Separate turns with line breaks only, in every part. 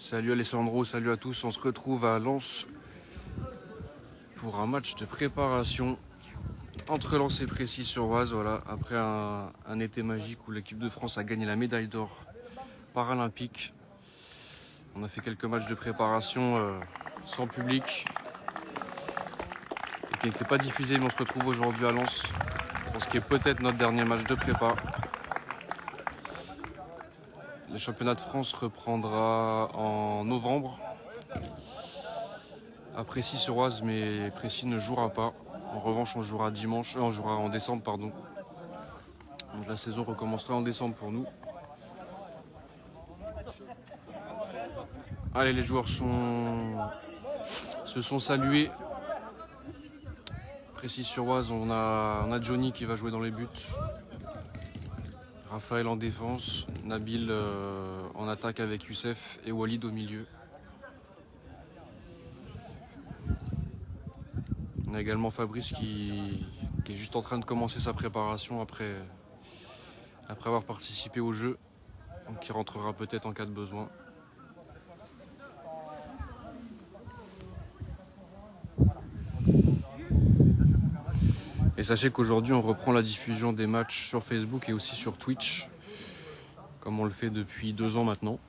Salut Alessandro, salut à tous, on se retrouve à Lens pour un match de préparation entre Lens et Précy-sur-Oise, voilà, après un été magique où l'équipe de France a gagné la médaille d'or paralympique. On a fait quelques matchs de préparation sans public et qui n'étaient pas diffusés, mais on se retrouve aujourd'hui à Lens pour ce qui est peut-être notre dernier match de prépa. Le championnat de France reprendra en novembre à Précy-sur-Oise, mais Précy ne jouera pas. En revanche, on jouera en décembre, pardon. Donc la saison recommencera en décembre pour nous. Allez, les joueurs se sont salués. Précy-sur-Oise, on a Johnny qui va jouer dans les buts. Raphaël en défense, Nabil en attaque avec Youssef et Walid au milieu. On a également Fabrice qui est juste en train de commencer sa préparation après avoir participé au jeu, donc qui rentrera peut-être en cas de besoin. Et sachez qu'aujourd'hui on reprend la diffusion des matchs sur Facebook et aussi sur Twitch, comme on le fait depuis 2 ans maintenant.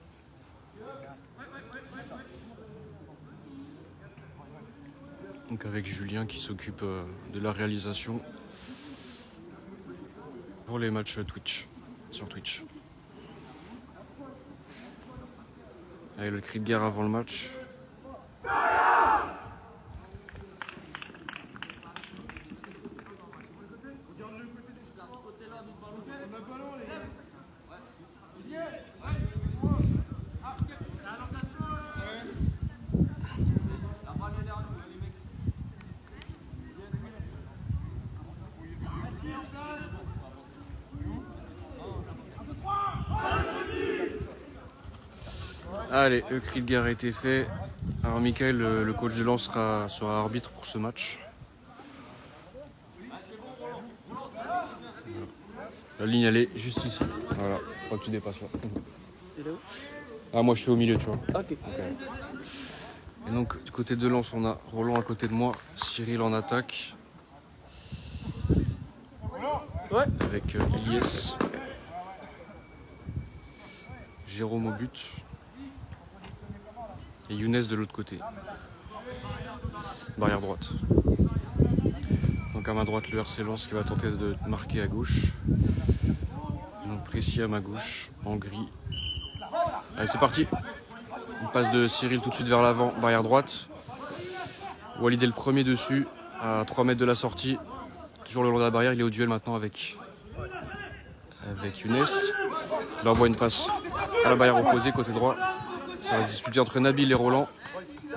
Donc avec Julien qui s'occupe de la réalisation pour les matchs Twitch, sur Twitch. Allez, le cri de guerre avant le match. Allez, le cri de guerre a été fait. Alors Michael, le coach de Lens, sera arbitre pour ce match. La ligne elle est juste ici. Voilà, faut que tu dépasses là. Ah, moi je suis au milieu, tu vois.
Ok.
Et donc du côté de Lens, on a Roland à côté de moi, Cyril en attaque.
Ouais.
Avec Ilyes. Jérôme au but. Et Younes de l'autre côté. Barrière droite. Donc à ma droite, le RC Lens qui va tenter de marquer à gauche. Donc Précy à ma gauche, en gris. Allez, c'est parti. Une passe de Cyril tout de suite vers l'avant, barrière droite. Walid est le premier dessus, à 3 mètres de la sortie. Toujours le long de la barrière, il est au duel maintenant avec Younes. Il envoie une passe à la barrière opposée, côté droit. Ça va se disputer entre Nabil et Roland.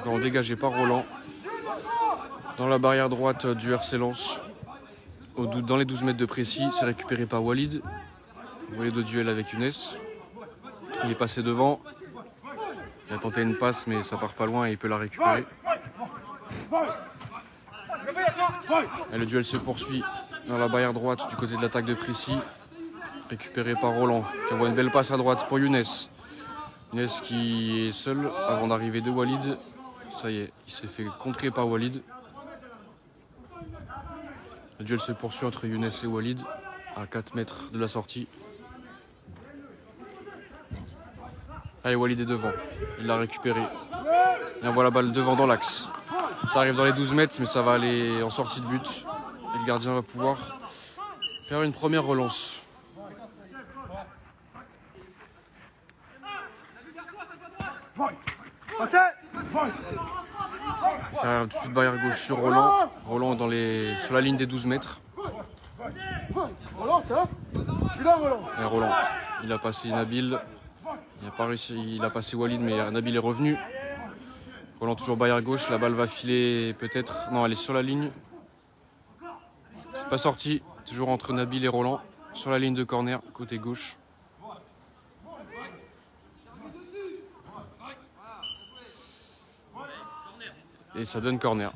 Ballon dégagé par Roland. Dans la barrière droite du RC Lens. Dans les 12 mètres de Précy, c'est récupéré par Walid. Walid au duel avec Younes. Il est passé devant. Il a tenté une passe, mais ça part pas loin et il peut la récupérer. Et le duel se poursuit dans la barrière droite du côté de l'attaque de Précy. Récupéré par Roland, qui envoie une belle passe à droite pour Younes. Younes qui est seul avant d'arriver de Walid. Ça y est, il s'est fait contrer par Walid. Le duel se poursuit entre Younes et Walid à 4 mètres de la sortie. Allez, Walid est devant. Il l'a récupéré. Et envoie la balle devant dans l'axe. Ça arrive dans les 12 mètres, mais ça va aller en sortie de but. Et le gardien va pouvoir faire une première relance. Ça arrive tout de suite barrière gauche sur Roland. Roland sur la ligne des 12 mètres. Et Roland, il a passé Nabil. Il n'a pas réussi, il a passé Walid, mais Nabil est revenu. Roland toujours barrière gauche, la balle va filer peut-être. Non, elle est sur la ligne. C'est pas sorti, toujours entre Nabil et Roland. Sur la ligne de corner, côté gauche. Et ça donne corner.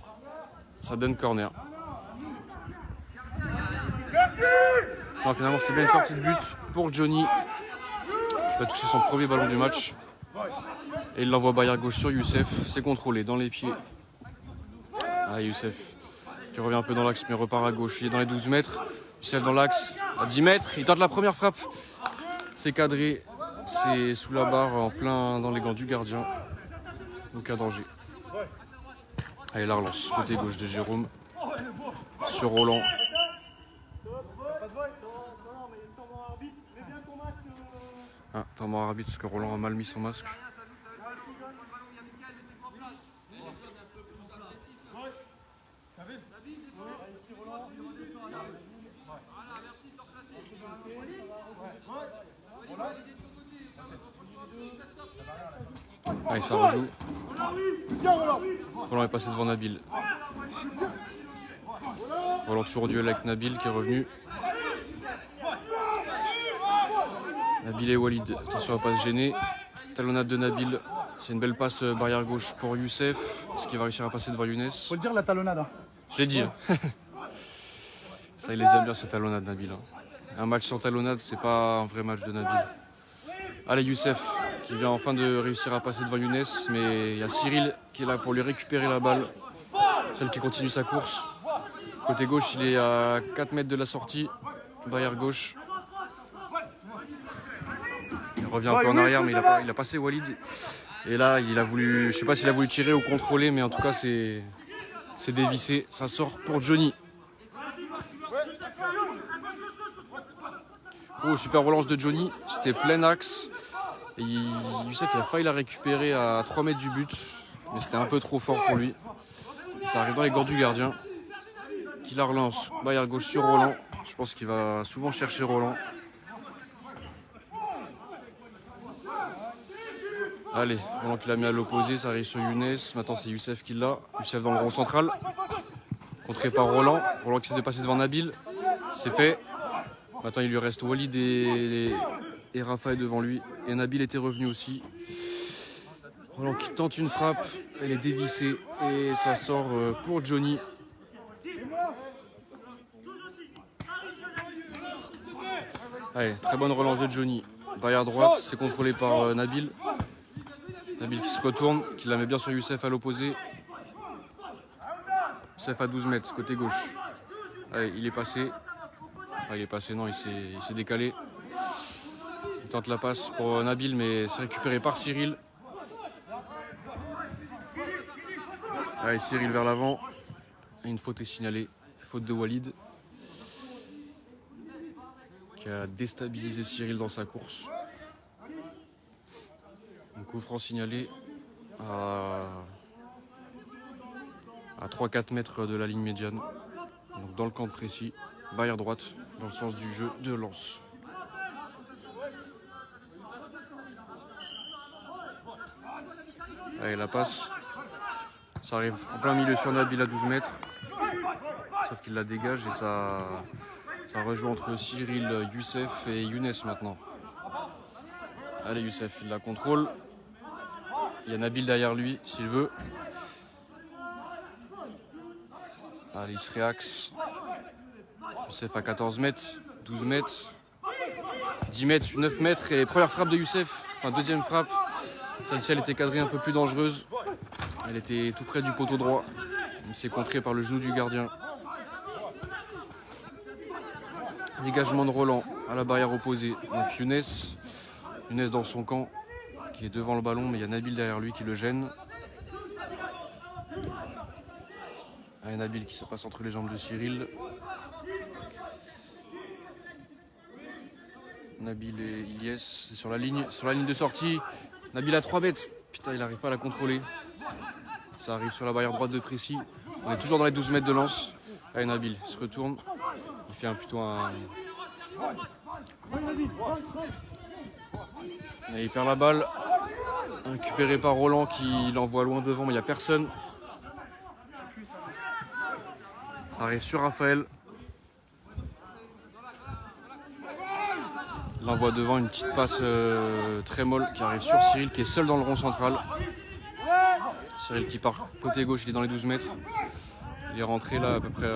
Ça donne corner. Non, finalement, c'est bien une sortie de but pour Johnny. Il va toucher son premier ballon du match. Et il l'envoie barrière gauche sur Youssef. C'est contrôlé dans les pieds. Ah, Youssef qui revient un peu dans l'axe mais repart à gauche. Il est dans les 12 mètres. Youssef dans l'axe à 10 mètres. Il tente la première frappe. C'est cadré. C'est sous la barre en plein dans les gants du gardien. Aucun danger. Allez, la relance. Côté gauche de Jérôme. Sur Roland. Ah, temps mort arbitre parce que Roland a mal mis son masque. Allez, ça rejoue. Roland est passé devant Nabil. Roland toujours au duel avec Nabil qui est revenu. Nabil et Walid, attention à ne pas se gêner. Talonnade de Nabil, c'est une belle passe barrière gauche pour Youssef. Est-ce qu'il va réussir à passer devant Younes?
Faut le dire la talonnade. Hein.
Je l'ai dit. Ça, il les aime bien ces talonnades, Nabil. Un match sans talonnade, c'est pas un vrai match de Nabil. Allez, Youssef qui vient enfin de réussir à passer devant Younes, mais il y a Cyril qui est là pour lui récupérer la balle. Celle qui continue sa course. Côté gauche, il est à 4 mètres de la sortie. Barrière gauche. Il revient un peu en arrière, mais il a passé Walid. Et là, il a voulu, je sais pas s'il a voulu tirer ou contrôler, mais en tout cas, c'est dévissé. Ça sort pour Johnny. Oh, super relance de Johnny. C'était plein axe. Et Youssef il a failli la récupérer à 3 mètres du but. Mais c'était un peu trop fort pour lui. Ça arrive dans les gants du gardien. Qui la relance. Barrière gauche sur Roland. Je pense qu'il va souvent chercher Roland. Allez, Roland qui l'a mis à l'opposé, ça arrive sur Younes. Maintenant c'est Youssef qui l'a. Youssef dans le rond central. Contré par Roland. Roland qui s'est dépassé devant Nabil. C'est fait. Maintenant il lui reste Walid et Raphaël devant lui. Et Nabil était revenu aussi. Roland qui tente une frappe. Elle est dévissée. Et ça sort pour Johnny. Allez, très bonne relance de Johnny. Barrière droite, c'est contrôlé par Nabil. Nabil qui se retourne, qui la met bien sur Youssef à l'opposé. Youssef à 12 mètres, côté gauche. Allez, il est passé. Enfin, il est passé, non, il s'est décalé. Il tente la passe pour Nabil, mais c'est récupéré par Cyril. Allez, Cyril vers l'avant. Une faute est signalée. Faute de Walid. Qui a déstabilisé Cyril dans sa course. Un coup franc signalé à 3-4 mètres de la ligne médiane. Donc dans le camp précis, barrière droite, dans le sens du jeu de Lens. Allez, la passe. Ça arrive en plein milieu sur Nabil à 12 mètres. Sauf qu'il la dégage et ça rejoue entre Cyril, Youssef et Younes maintenant. Allez, Youssef, il la contrôle. Il y a Nabil derrière lui, s'il veut. Allez, il se réaxe. Youssef à 14 mètres, 12 mètres, 10 mètres, 9 mètres. Et première frappe de Youssef, enfin deuxième frappe. Celle-ci, elle était cadrée un peu plus dangereuse. Elle était tout près du poteau droit. Il s'est contré par le genou du gardien. Dégagement de Roland à la barrière opposée. Donc Younes dans son camp, qui est devant le ballon, mais il y a Nabil derrière lui qui le gêne. Allez, Nabil qui se passe entre les jambes de Cyril. Nabil et Ilyes, c'est sur la ligne de sortie. Nabil à 3 mètres. Putain, il n'arrive pas à la contrôler. Ça arrive sur la barrière droite de Précy. On est toujours dans les 12 mètres de Lens. Allez, Nabil se retourne. Il fait plutôt un... Et il perd la balle. Récupéré par Roland qui l'envoie loin devant, mais il n'y a personne. Ça arrive sur Raphaël. Il envoie devant une petite passe très molle qui arrive sur Cyril qui est seul dans le rond central. Cyril qui part côté gauche, il est dans les 12 mètres. Il est rentré là à peu près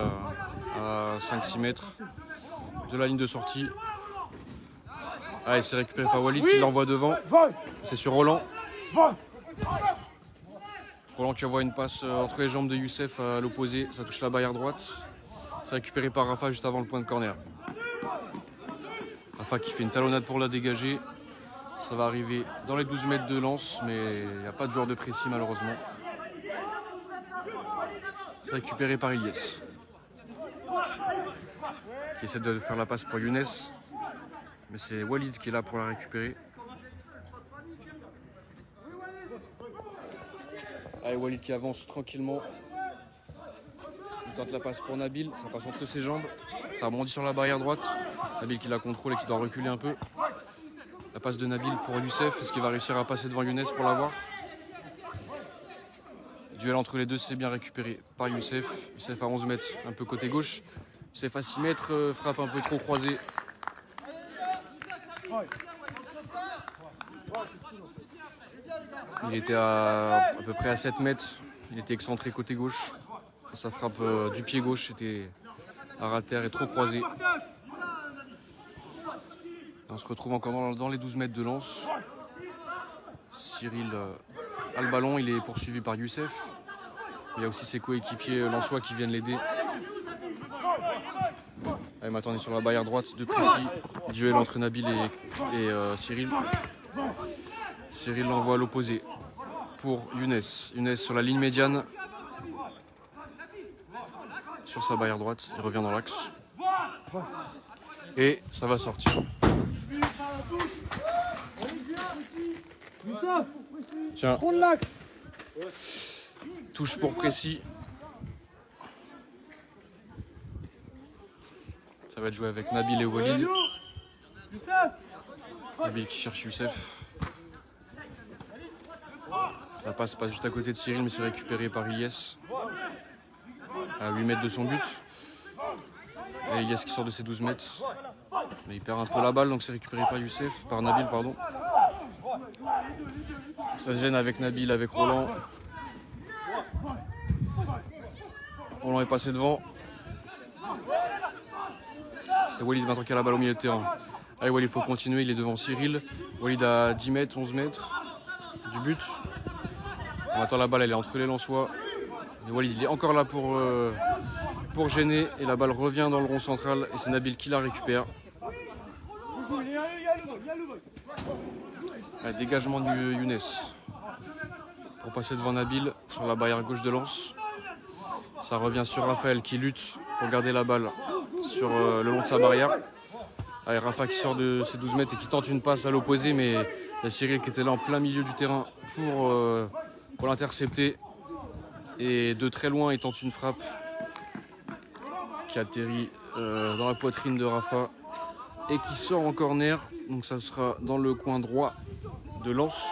à 5-6 mètres de la ligne de sortie. Ah, il s'est récupéré par Walid qui l'envoie devant. C'est sur Roland. Roland qui envoie une passe entre les jambes de Youssef à l'opposé, ça touche la barrière droite. C'est récupéré par Rafa juste avant le point de corner. Rafa qui fait une talonnade pour la dégager. Ça va arriver dans les 12 mètres de lance, mais il n'y a pas de joueur de précis malheureusement. C'est récupéré par Ilyes. Qui essaie de faire la passe pour Younes. Mais c'est Walid qui est là pour la récupérer. Allez, Walid qui avance tranquillement. Il tente la passe pour Nabil, ça passe entre ses jambes. Ça rebondit sur la barrière droite. Nabil qui la contrôle et qui doit reculer un peu. La passe de Nabil pour Youssef. Est-ce qu'il va réussir à passer devant Younes pour l'avoir? Duel entre les deux, c'est bien récupéré par Youssef. Youssef à 11 mètres, un peu côté gauche. Youssef à 6 mètres, frappe un peu trop croisée. Il était à peu près à 7 mètres. Il était excentré côté gauche. Sa frappe du pied gauche était à ras de terre et trop croisée. On se retrouve encore dans les 12 mètres de lance. Cyril a le ballon, il est poursuivi par Youssef. Il y a aussi ses coéquipiers lensois qui viennent l'aider. Allez, maintenant on est sur la barrière droite de précis. Duel entre Nabil et Cyril. Cyril l'envoie à l'opposé pour Younes. Younes sur la ligne médiane. Sur sa barrière droite, il revient dans l'axe. Et ça va sortir. Tiens. Touche pour précis. Ça va être joué avec Nabil et Walid. Nabil qui cherche Youssef. Ça passe pas juste à côté de Cyril, mais c'est récupéré par Ilyes. À 8 mètres de son but. Et Ilyes qui sort de ses 12 mètres. Mais il perd un peu la balle, donc c'est récupéré par Youssef, par Nabil, pardon. Ça se gêne avec Nabil, avec Roland. Roland est passé devant. C'est Walid maintenant qui a la balle au milieu de terrain. Allez, Walid, il faut continuer, il est devant Cyril. Walid à 10 mètres, 11 mètres du but. On attend la balle, elle est entre les Lensois. Et Walid, il est encore là pour gêner. Et la balle revient dans le rond central. Et c'est Nabil qui la récupère. Un dégagement du Younes. Pour passer devant Nabil sur la barrière gauche de Lens. Ça revient sur Raphaël qui lutte pour garder la balle sur le long de sa barrière. Allez, Rafa qui sort de ses 12 mètres et qui tente une passe à l'opposé, mais il y a Cyril qui était là en plein milieu du terrain pour l'intercepter. Et de très loin, il tente une frappe qui atterrit dans la poitrine de Rafa et qui sort en corner. Donc ça sera dans le coin droit de Lens.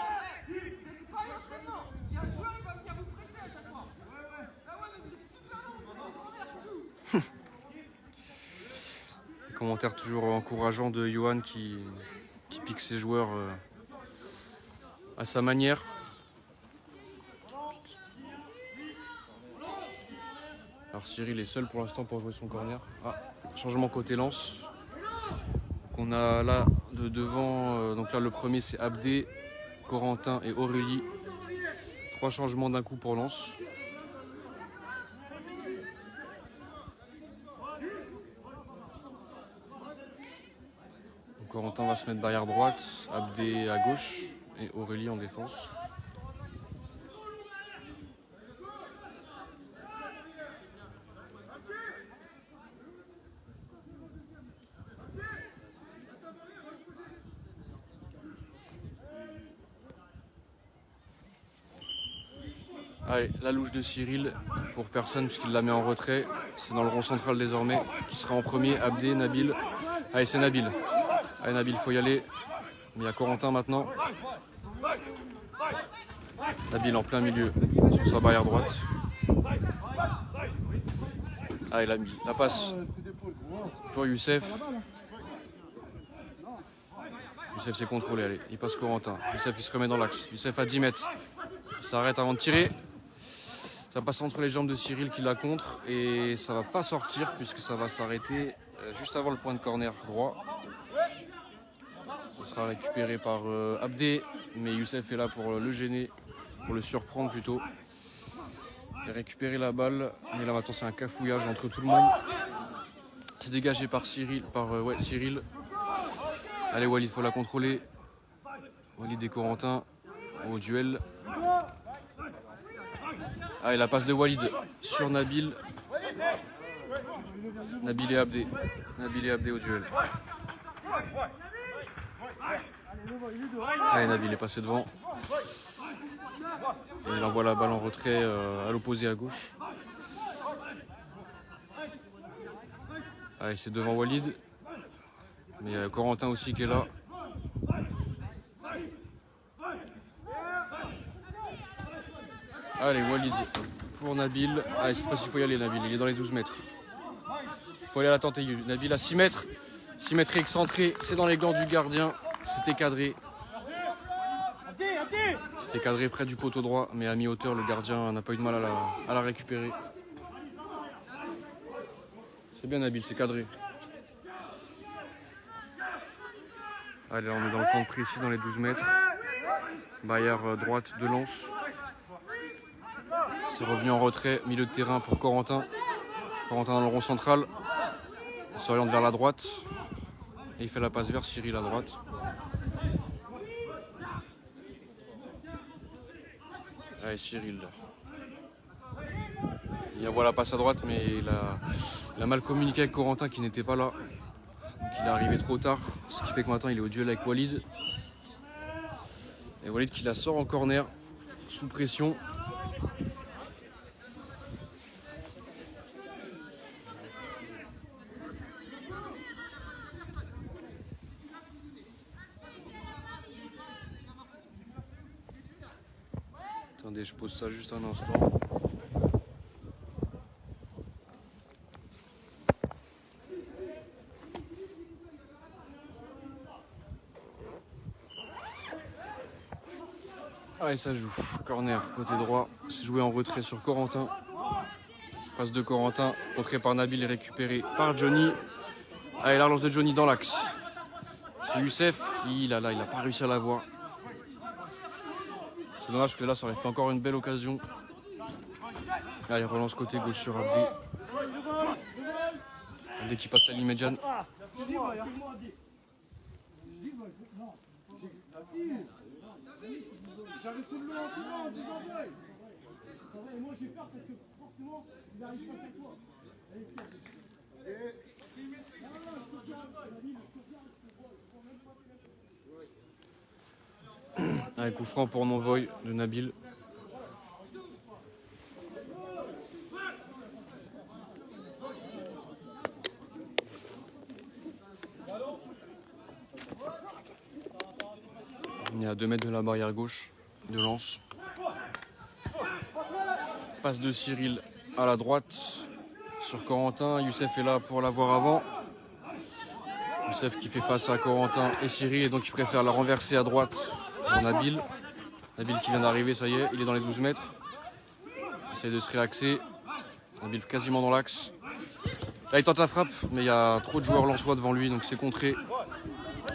Commentaire toujours encourageant de Johan qui pique ses joueurs à sa manière. Alors Cyril est seul pour l'instant pour jouer son corner. Ah, changement côté Lens. On a là de devant, donc là le premier c'est Abdé, Corentin et Aurélie. 3 changements d'un coup pour Lens. Corentin va se mettre barrière droite, Abdé à gauche et Aurélie en défense. Allez, la louche de Cyril pour personne puisqu'il la met en retrait. C'est dans le rond central désormais qui sera en premier. Abdé, Nabil. Allez, c'est Nabil. Allez Nabil, faut y aller. Mais il y a Corentin maintenant. Nabil en plein milieu sur sa barrière droite. Allez, la passe pour Youssef. Youssef s'est contrôlé, allez, il passe Corentin. Youssef il se remet dans l'axe. Youssef à 10 mètres. Il s'arrête avant de tirer. Ça passe entre les jambes de Cyril qui la contre. Et ça va pas sortir puisque ça va s'arrêter juste avant le point de corner droit. Ce sera récupéré par Abdé, mais Youssef est là pour le gêner pour le surprendre plutôt. Il a récupéré la balle, mais là maintenant c'est un cafouillage entre tout le monde. C'est dégagé par Cyril, Cyril. Allez Walid, faut la contrôler. Walid et Corentin au duel. Allez, la passe de Walid sur Nabil. Nabil et Abdé. Nabil et Abdé au duel. Allez, Nabil est passé devant. Et il envoie la balle en retrait à l'opposé à gauche. Allez, c'est devant Walid. Mais il y a Corentin aussi qui est là. Allez, Walid pour Nabil. Allez, cette fois-ci, il faut y aller, Nabil. Il est dans les 12 mètres. Il faut aller à la tenter. Nabil à 6 mètres. 6 mètres excentré. C'est dans les gants du gardien. C'était cadré. C'était cadré près du poteau droit. Mais à mi-hauteur, le gardien n'a pas eu de mal à la récupérer. C'est bien, Nabil, c'est cadré. Allez, on est dans le camp précis, dans les 12 mètres. Barrière droite de Lens. C'est revenu en retrait, milieu de terrain pour Corentin. Corentin dans le rond central. Il s'oriente vers la droite. Et il fait la passe vers Cyril à droite. Allez, Cyril. Il envoie la passe à droite, mais il a mal communiqué avec Corentin qui n'était pas là. Donc il est arrivé trop tard. Ce qui fait que maintenant il est au duel avec Walid. Et Walid qui la sort en corner, sous pression. Attendez, je pose ça juste un instant. Allez, ça joue. Corner, côté droit. C'est joué en retrait sur Corentin. Passe de Corentin, contré par Nabil et récupéré par Johnny. Allez, la relance de Johnny dans l'axe. C'est Youssef qui, là, il n'a pas réussi à la voir. C'est dommage parce que là, ça aurait fait encore une belle occasion. Allez, relance côté gauche sur Abdé. Abdé qui passe à l'immédiane.
J'arrive tout le long en disant ouais. Et moi j'ai peur parce que forcément il n'arrive pas avec toi.
Allez, coup franc pour non-voy de Nabil. On est à 2 mètres de la barrière gauche de Lens. Passe de Cyril à la droite sur Corentin. Youssef est là pour l'avoir avant. Youssef qui fait face à Corentin et Cyril et donc il préfère la renverser à droite pour Nabil. Nabil qui vient d'arriver, ça y est, il est dans les 12 mètres. Il essaie de se réaxer. Nabil quasiment dans l'axe. Là il tente la frappe, mais il y a trop de joueurs lensois devant lui, donc c'est contré.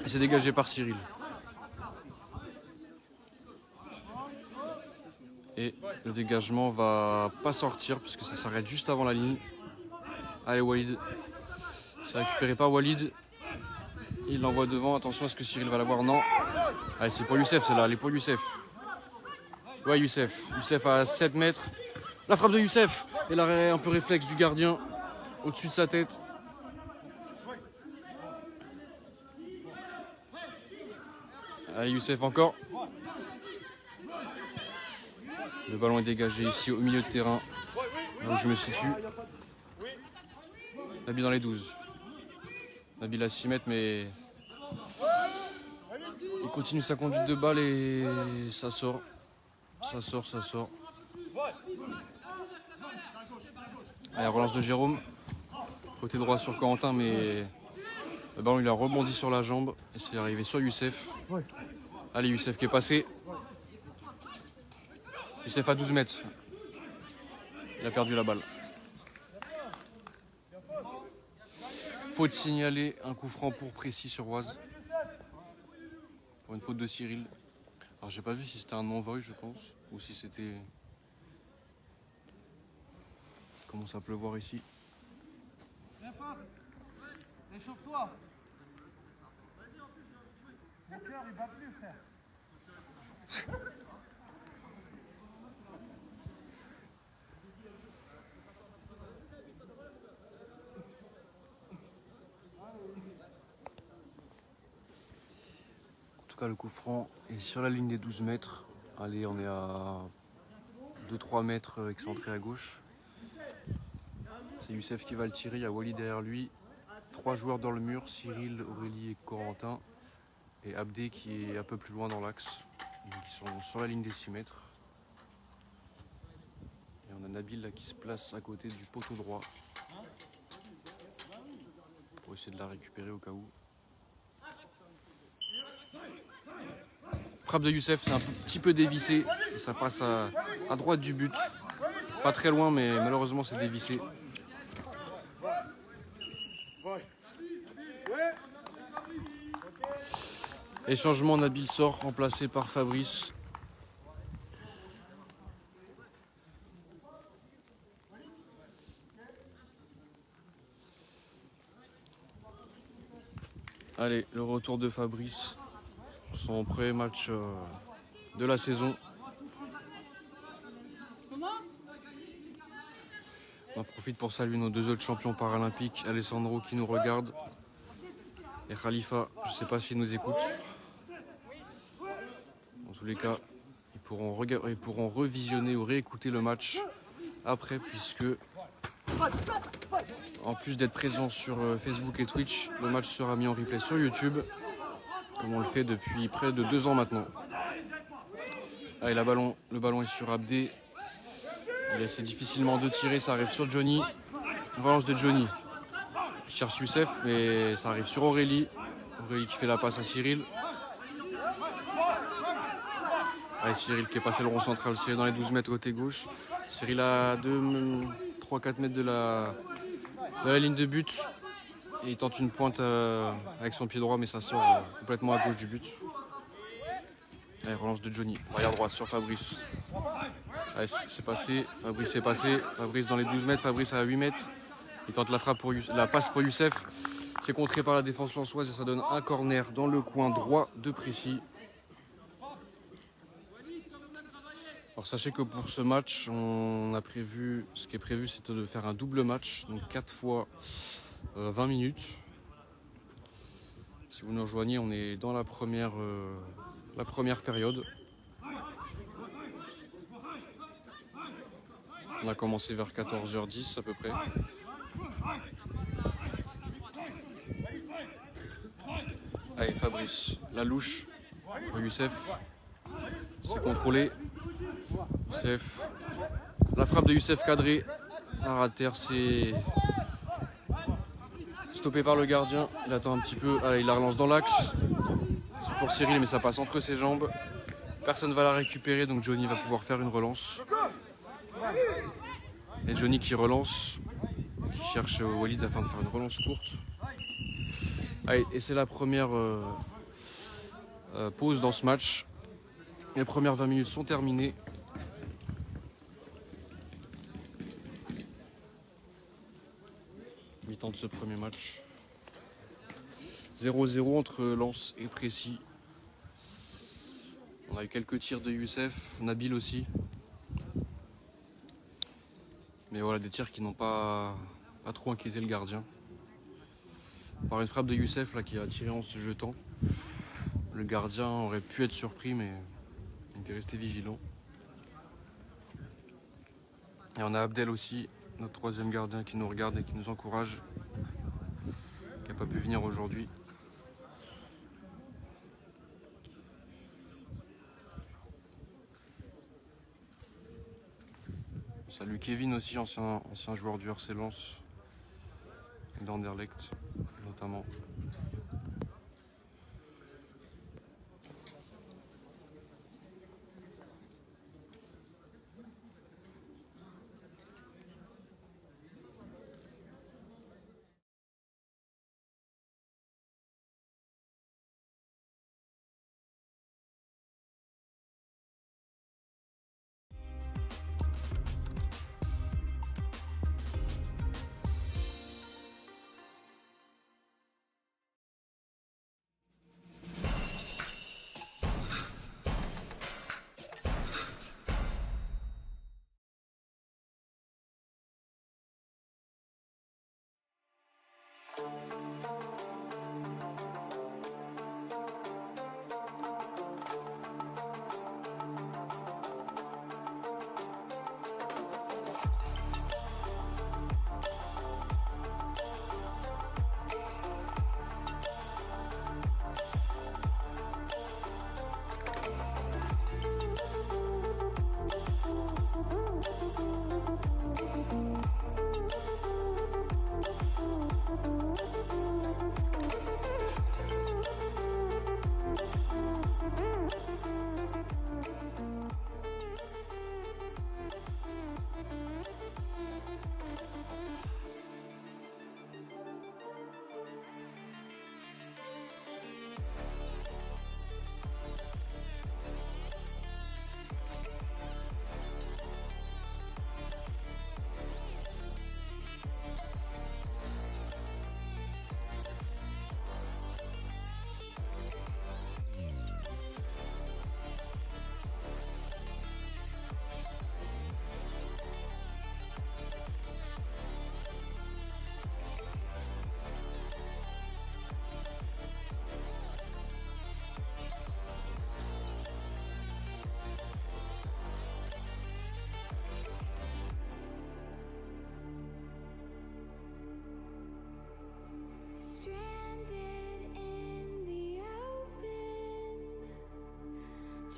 Et c'est dégagé par Cyril. Et le dégagement va pas sortir puisque ça s'arrête juste avant la ligne. Allez Walid. C'est récupéré par Walid. Il l'envoie devant. Attention, est-ce que Cyril va l'avoir? Non. Allez, c'est pour Youssef, celle-là. Elle est pour Youssef. Ouais, Youssef. Youssef à 7 mètres. La frappe de Youssef. Et l'arrêt un peu réflexe du gardien au-dessus de sa tête. Allez, Youssef encore. Le ballon est dégagé ici au milieu de terrain, là où je me situe. Nabil dans les 12. Nabil à 6 mètres, mais il continue sa conduite de balle et ça sort. Ça sort. Allez, relance de Jérôme. Côté droit sur Corentin, mais le ballon il a rebondi sur la jambe et c'est arrivé sur Youssef. Allez, Youssef qui est passé. Youssef à 12 mètres. Il a perdu la balle. Faute signalée, un coup franc pour Précis sur Oise. Pour une faute de Cyril. Alors j'ai pas vu si c'était un envoi, je pense, ou si c'était... Il commence à pleuvoir ici.
Viens Fab, échauffe-toi. Mon cœur il bat plus frère.
En tout cas, le coup franc est sur la ligne des 12 mètres. Allez, on est à 2-3 mètres excentré à gauche. C'est Youssef qui va le tirer, il y a Wally derrière lui. 3 joueurs dans le mur, Cyril, Aurélie et Corentin. Et Abdé qui est un peu plus loin dans l'axe. Donc ils sont sur la ligne des 6 mètres. Et on a Nabil là qui se place à côté du poteau droit. Pour essayer de la récupérer au cas où. Frappe de Youssef, c'est un petit peu dévissé. Et ça passe à droite du but. Pas très loin, mais malheureusement c'est dévissé. Et changement, Nabil sort, remplacé par Fabrice. Allez, le retour de Fabrice. Son premier match de la saison. On en profite pour saluer nos 2 autres champions paralympiques, Alessandro qui nous regarde et Khalifa, je ne sais pas s'il nous écoute. Dans tous les cas, ils pourront revisionner ou réécouter le match après, puisque en plus d'être présent sur Facebook et Twitch, le match sera mis en replay sur YouTube, comme on le fait depuis près de 2 ans maintenant. Allez, le ballon est sur Abdé. Il essaie difficilement de tirer, ça arrive sur Johnny. Relance de Johnny. Il cherche Youssef, mais ça arrive sur Aurélie. Aurélie qui fait la passe à Cyril. Allez, Cyril qui est passé le rond central, Cyril dans les 12 mètres côté gauche. Cyril à 3-4 mètres de la ligne de but. Et il tente une pointe avec son pied droit, mais ça sort complètement à gauche du but. Allez, relance de Johnny. Arrière droite sur Fabrice. Allez, c'est passé. Fabrice est passé. Fabrice dans les 12 mètres. Fabrice à 8 mètres. Il tente la passe pour Youssef. C'est contré par la défense lensoise et ça donne un corner dans le coin droit de Précy. Alors sachez que pour ce match, ce qui est prévu, c'était de faire un double match, donc 4 fois 20 minutes. Si vous nous rejoignez, on est dans la première période. On a commencé vers 14h10 à peu près. Allez, Fabrice, la louche pour Youssef. C'est contrôlé. Youssef. La frappe de Youssef cadrée. À terre, c'est stoppé par le gardien. Il attend un petit peu. Allez, il la relance dans l'axe. C'est pour Cyril, mais ça passe entre ses jambes. Personne ne va la récupérer, donc Johnny va pouvoir faire une relance. Et Johnny qui relance, qui cherche Walid afin de faire une relance courte. Allez, et c'est la première pause dans ce match. Les premières 20 minutes sont terminées. Mi-temps de ce premier match. 0-0 entre Lens et Précy. On a eu quelques tirs de Youssef, Nabil aussi. Mais voilà, des tirs qui n'ont pas trop inquiété le gardien. Par une frappe de Youssef là, qui a tiré en se jetant. Le gardien aurait pu être surpris, mais il était resté vigilant. Et on a Abdel aussi, notre 3e gardien qui nous regarde et qui nous encourage, qui n'a pas pu venir aujourd'hui. Salut Kevin aussi, ancien joueur du RC Lens et d'Anderlecht notamment.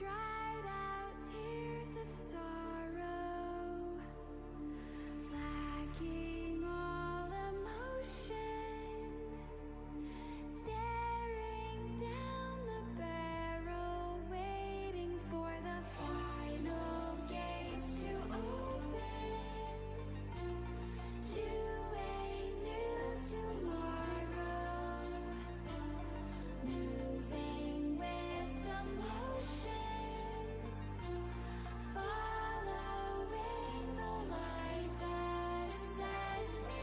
dried out tears of sorrow, lacking all emotion, staring down the barrel, waiting for the final gates to open to a new tomorrow, moving with the motion, following the light that sets me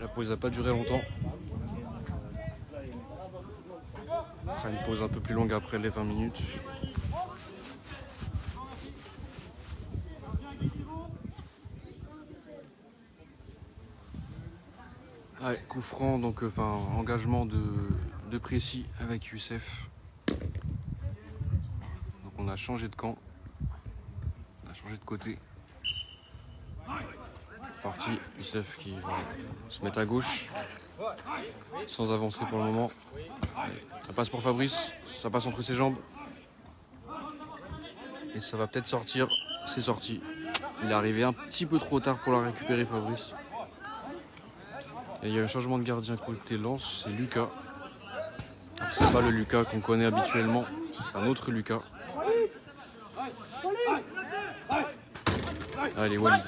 La pause n'a pas duré longtemps. On fera une pause un peu plus longue après les 20 minutes. Ouais, coup franc, donc engagement de Précy avec Youssef. Donc on a changé de camp, on a changé de côté. Parti, Youssef qui va se mettre à gauche, sans avancer pour le moment. Ça passe pour Fabrice, ça passe entre ses jambes. Et ça va peut-être sortir, c'est sorti. Il est arrivé un petit peu trop tard pour la récupérer, Fabrice. Et il y a un changement de gardien côté Lens, c'est Lucas. C'est pas le Lucas qu'on connaît habituellement, c'est un autre Lucas. Allez, Walid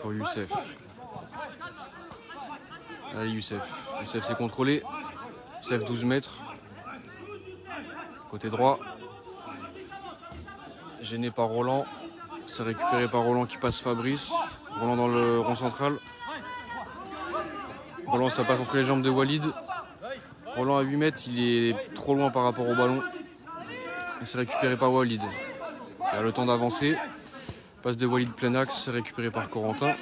pour Youssef. Allez, Youssef. Youssef s'est contrôlé. Youssef 12 mètres. Côté droit. Gêné par Roland. C'est récupéré par Roland qui passe Fabrice. Roland dans le rond central. Roland, ça passe entre les jambes de Walid. Roland à 8 mètres, il est trop loin par rapport au ballon. Et c'est récupéré par Walid. Il a le temps d'avancer. Passe de Walid plein axe, c'est récupéré par Corentin.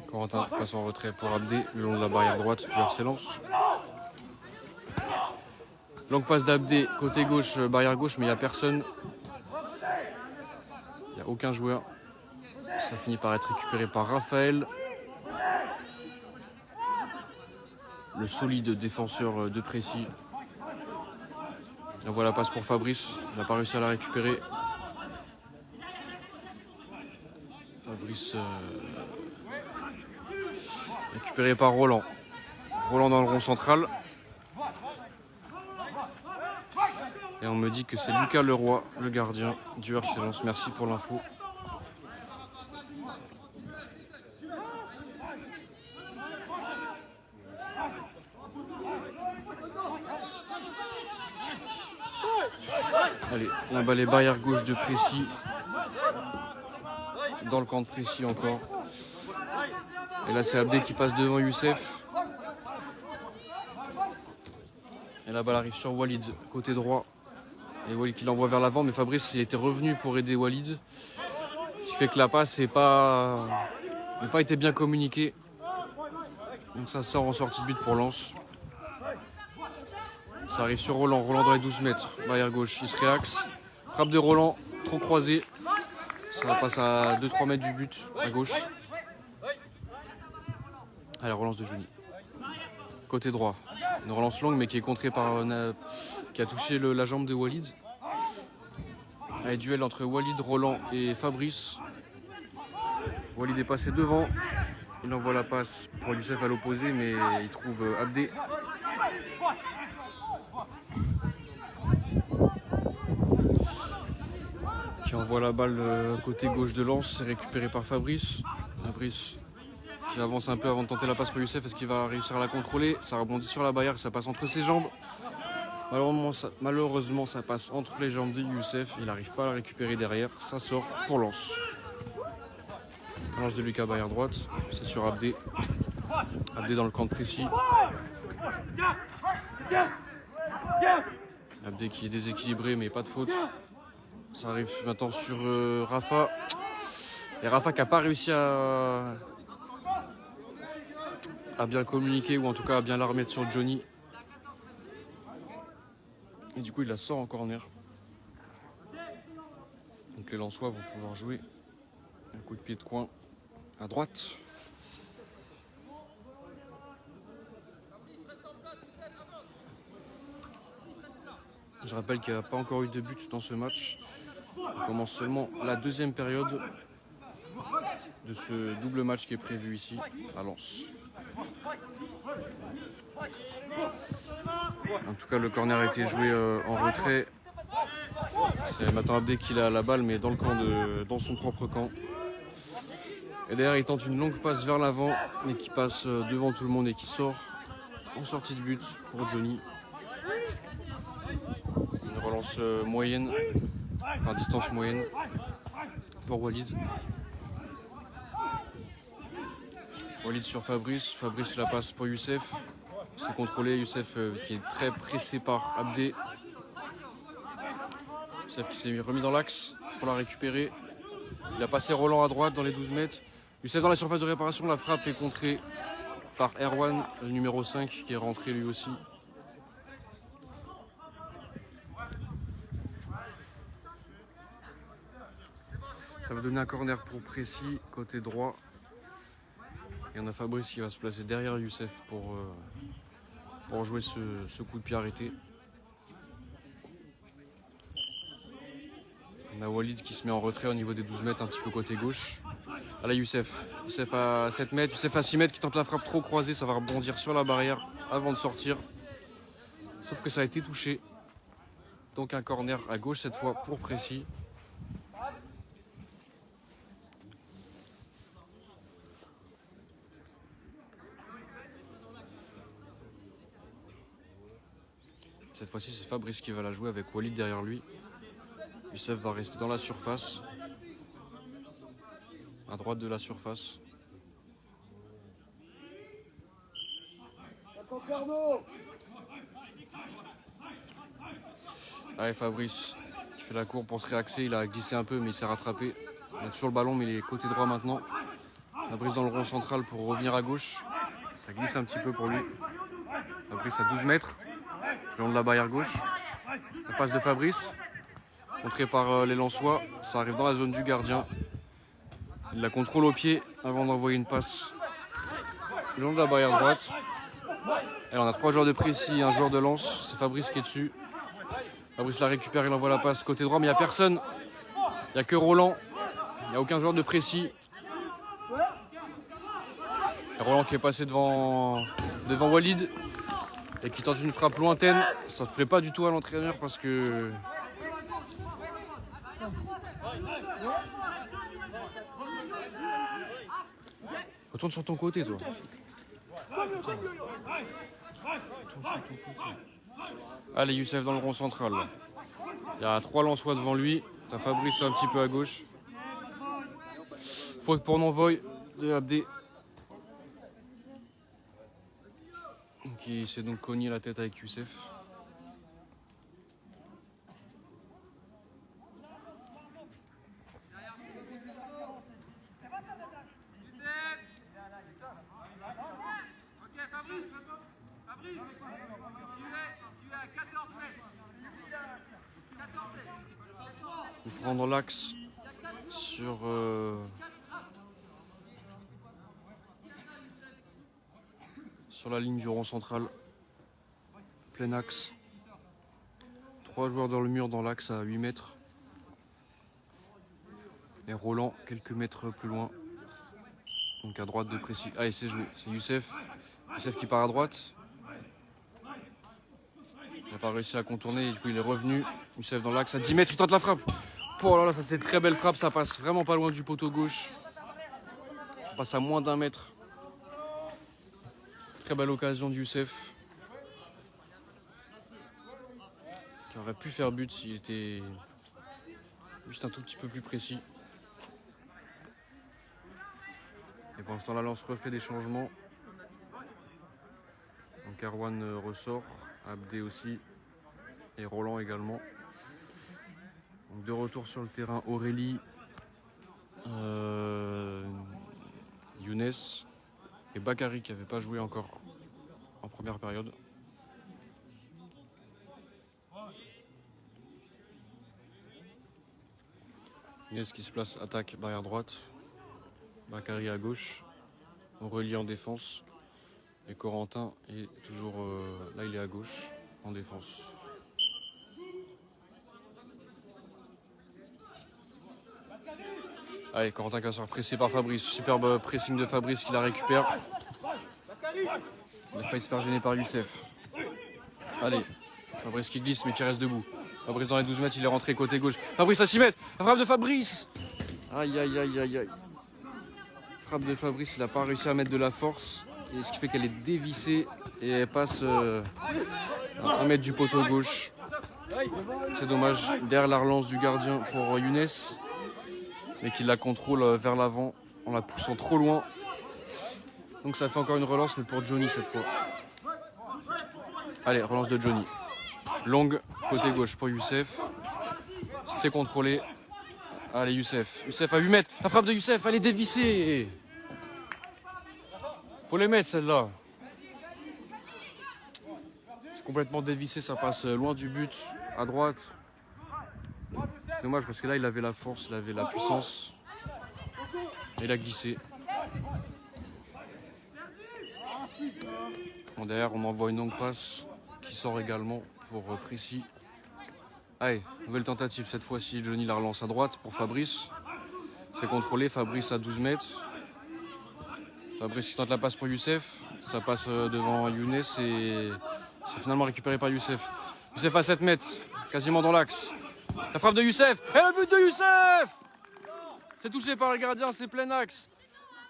Corentin passe en retrait pour Abdé le long de la barrière droite du RC Lens. Longue passe d'Abdé, côté gauche, barrière gauche, mais il n'y a personne. Il n'y a aucun joueur. Ça finit par être récupéré par Raphaël. Le solide défenseur de Précy. Et voilà, passe pour Fabrice. Il n'a pas réussi à la récupérer. Fabrice récupéré par Roland. Roland dans le rond central. Et on me dit que c'est Lucas Leroy, le gardien du RC Lens. Merci pour l'info. Allez, là-bas les barrières gauche de Précy. Dans le camp de Précy encore. Et là c'est Abdé qui passe devant Youssef. Et la balle arrive sur Walid, côté droit. Et Walid qui l'envoie vers l'avant, mais Fabrice il était revenu pour aider Walid. Ce qui fait que la passe n'a pas été bien communiquée. Donc ça sort en sortie de but pour Lens. Ça arrive sur Roland, Roland dans les 12 mètres, barrière gauche, il se réaxe. Frappe de Roland, trop croisé. Ça passe à 2-3 mètres du but, à gauche. Allez, relance de Johnny. Côté droit, une relance longue mais qui est contrée par... qui a touché la jambe de Walid. Allez, duel entre Walid, Roland et Fabrice. Walid est passé devant. Il envoie la passe pour Youssef à l'opposé, mais il trouve Abdé. Qui envoie la balle côté gauche de Lens, c'est récupéré par Fabrice. Fabrice qui avance un peu avant de tenter la passe pour Youssef. Est-ce qu'il va réussir à la contrôler? Ça rebondit sur la barrière, ça passe entre ses jambes. Malheureusement, ça passe entre les jambes de Youssef. Il n'arrive pas à la récupérer derrière. Ça sort pour Lens. Lance de Lucas, barrière droite. C'est sur Abdé. Abdé dans le camp de précis. Abdé qui est déséquilibré mais pas de faute. Ça arrive maintenant sur Rafa. Et Rafa qui n'a pas réussi à bien communiquer ou en tout cas à bien la remettre sur Johnny. Et du coup il la sort en corner. Donc les Lensois vont pouvoir jouer un coup de pied de coin à droite. Je rappelle qu'il n'y a pas encore eu de but dans ce match. On commence seulement la deuxième période de ce double match qui est prévu ici à Lens. En tout cas, le corner a été joué en retrait. C'est maintenant Abdé qui a la balle, mais dans le camp dans son propre camp. Et derrière, il tente une longue passe vers l'avant, mais qui passe devant tout le monde et qui sort en sortie de but pour Johnny. Une relance moyenne, enfin distance moyenne pour Walid. Walid sur Fabrice, Fabrice la passe pour Youssef. C'est contrôlé, Youssef qui est très pressé par Abdé. Youssef qui s'est remis dans l'axe pour la récupérer. Il a passé Roland à droite dans les 12 mètres. Youssef dans la surface de réparation, la frappe est contrée par Erwan, le numéro 5, qui est rentré lui aussi. Ça va donner un corner pour Précis, côté droit. Et on a Fabrice qui va se placer derrière Youssef pour jouer ce coup de pied arrêté. On a Walid qui se met en retrait au niveau des 12 mètres, un petit peu côté gauche. Ah là Youssef. Youssef à 7 mètres, Youssef à 6 mètres qui tente la frappe trop croisée, ça va rebondir sur la barrière avant de sortir. Sauf que ça a été touché. Donc un corner à gauche cette fois pour Précis. Cette fois-ci, c'est Fabrice qui va la jouer avec Walid derrière lui. Youssef va rester dans la surface. À droite de la surface. Allez, Fabrice qui fait la courbe pour se réaxer. Il a glissé un peu, mais il s'est rattrapé. Il a toujours le ballon, mais il est côté droit maintenant. Fabrice dans le rond central pour revenir à gauche. Ça glisse un petit peu pour lui. Fabrice à 12 mètres. Le long de la barrière gauche. La passe de Fabrice. Contré par les Lensois. Ça arrive dans la zone du gardien. Il la contrôle au pied avant d'envoyer une passe le long de la barrière droite. Et on a 3 joueurs de Précis et un joueur de Lens. C'est Fabrice qui est dessus. Fabrice la récupère, il envoie la passe côté droit, mais il n'y a personne. Il n'y a que Roland. Il n'y a aucun joueur de Précis. Et Roland qui est passé devant Walid et qui tente une frappe lointaine. Ça ne plaît pas du tout à l'entraîneur parce que... Retourne sur ton côté, toi. Retourne sur ton côté. Allez, Youssef dans le rond central. Il y a 3 Lensois devant lui. Ça Fabrice un petit peu à gauche. Faute pour non-voy de Abdé. Qui s'est donc cogné la tête avec Youssef. Il faut rendre l'axe sur la ligne du rond central. Plein axe. 3 joueurs dans le mur dans l'axe à 8 mètres. Et Roland quelques mètres plus loin. Donc à droite de Précis. Allez, c'est joué. C'est Youssef. Youssef qui part à droite. Il n'a pas réussi à contourner, du coup il est revenu. Youssef dans l'axe à 10 mètres, il tente la frappe. Oh là là, ça c'est une très belle frappe, ça passe vraiment pas loin du poteau gauche. Ça passe à moins d'1 mètre. Très belle occasion de Youssef. Qui aurait pu faire but s'il était juste un tout petit peu plus précis. Pour l'instant, la Lance refait des changements. Donc Erwan ressort, Abdé aussi, et Roland également. Donc de retour sur le terrain, Aurélie, Younes et Bakary qui n'avait pas joué encore en première période. Younes qui se place, attaque, barrière droite. Bakary à gauche. Aurélie en défense. Et Corentin est toujours là, il est à gauche en défense. Allez, Corentin qui va se faire presser par Fabrice. Superbe pressing de Fabrice qui la récupère. Il a failli se faire gêner par Youssef. Allez, Fabrice qui glisse mais qui reste debout. Fabrice dans les 12 mètres, il est rentré côté gauche. Fabrice à 6 mètres. La frappe de Fabrice. Aïe, aïe, aïe, aïe, aïe. Frappe de Fabrice, il n'a pas réussi à mettre de la force. Et ce qui fait qu'elle est dévissée et elle passe à 1 mètre du poteau gauche. C'est dommage. Derrière la relance du gardien pour Younes. Mais qui la contrôle vers l'avant en la poussant trop loin. Donc ça fait encore une relance, mais pour Johnny cette fois. Allez, relance de Johnny. Longue, côté gauche pour Youssef. C'est contrôlé. Allez, Youssef. Youssef à 8 mètres. La frappe de Youssef, elle est dévissée. Faut les mettre celle-là. C'est complètement dévissé, ça passe loin du but, à droite. C'est dommage parce que là il avait la force, il avait la puissance. Et il a glissé. Bon, derrière on envoie une longue passe qui sort également pour Précis. Allez, nouvelle tentative cette fois-ci, Johnny la relance à droite pour Fabrice. C'est contrôlé, Fabrice à 12 mètres. Fabrice qui tente la passe pour Youssef. Ça passe devant Younes et c'est finalement récupéré par Youssef. Youssef à 7 mètres, quasiment dans l'axe. La frappe de Youssef et le but de Youssef. C'est touché par le gardien, c'est plein axe.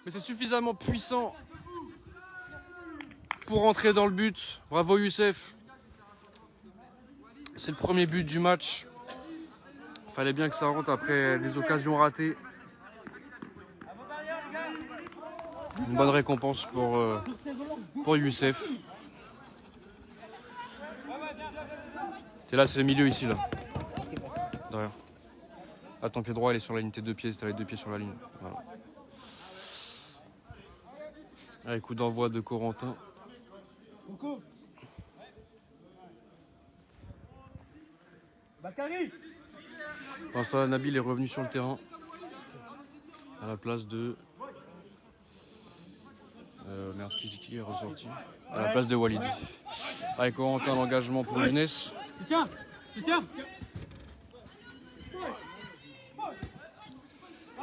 Mais c'est suffisamment puissant pour rentrer dans le but. Bravo Youssef. C'est le premier but du match. Fallait bien que ça rentre après des occasions ratées. Une bonne récompense pour Youssef. T'es là, c'est le milieu ici là. Derrière. Ah, ton pied droit, il est sur la ligne. Tes 2 pieds, t'as les 2 pieds sur la ligne. Voilà. Allez, coup d'envoi de Corentin.
Bakary.
Pour l'instant, Nabil est revenu sur le terrain. À la place de... merde, qui est ressorti? À la place de Walid. Allez, Corentin, l'engagement pour Younes.
Tu tiens.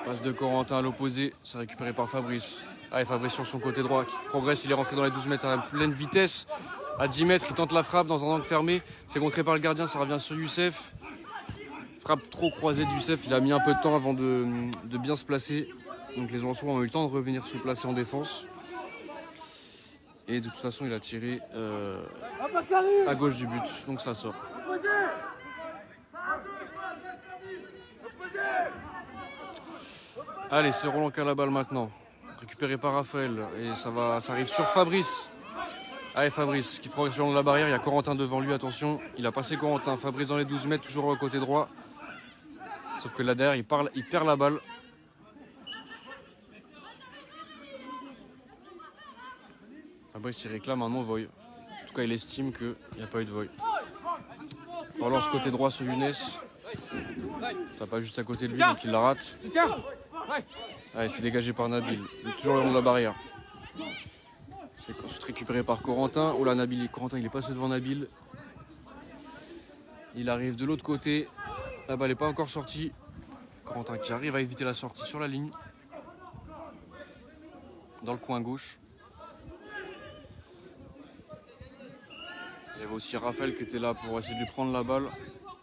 Passe de Corentin à l'opposé, c'est récupéré par Fabrice. Allez, Fabrice sur son côté droit qui progresse, il est rentré dans les 12 mètres à pleine vitesse. À 10 mètres, il tente la frappe dans un angle fermé. C'est contré par le gardien, ça revient sur Youssef. Frappe trop croisée de Youssef, il a mis un peu de temps avant de bien se placer. Donc les Lensois ont eu le temps de revenir se placer en défense. Et de toute façon, il a tiré à gauche du but, donc ça sort. Allez, c'est Roland qui a la balle maintenant. Récupéré par Raphaël. Et ça arrive sur Fabrice. Allez, Fabrice qui progresse le long de la barrière. Il y a Corentin devant lui, attention. Il a passé Corentin. Fabrice dans les 12 mètres, toujours au côté droit. Sauf que là derrière, il perd la balle. Fabrice il réclame un non-voy. En tout cas, il estime qu'il n'y a pas eu de voy. Relance côté droit sur Younes. Ça passe juste à côté de lui, donc il la rate. Allez, c'est dégagé par Nabil. Il est toujours le long de la barrière. C'est ensuite récupéré par Corentin. Oh là, Corentin, il est passé devant Nabil. Il arrive de l'autre côté. La balle n'est pas encore sortie. Corentin qui arrive à éviter la sortie sur la ligne. Dans le coin gauche. Il y avait aussi Raphaël qui était là pour essayer de lui prendre la balle.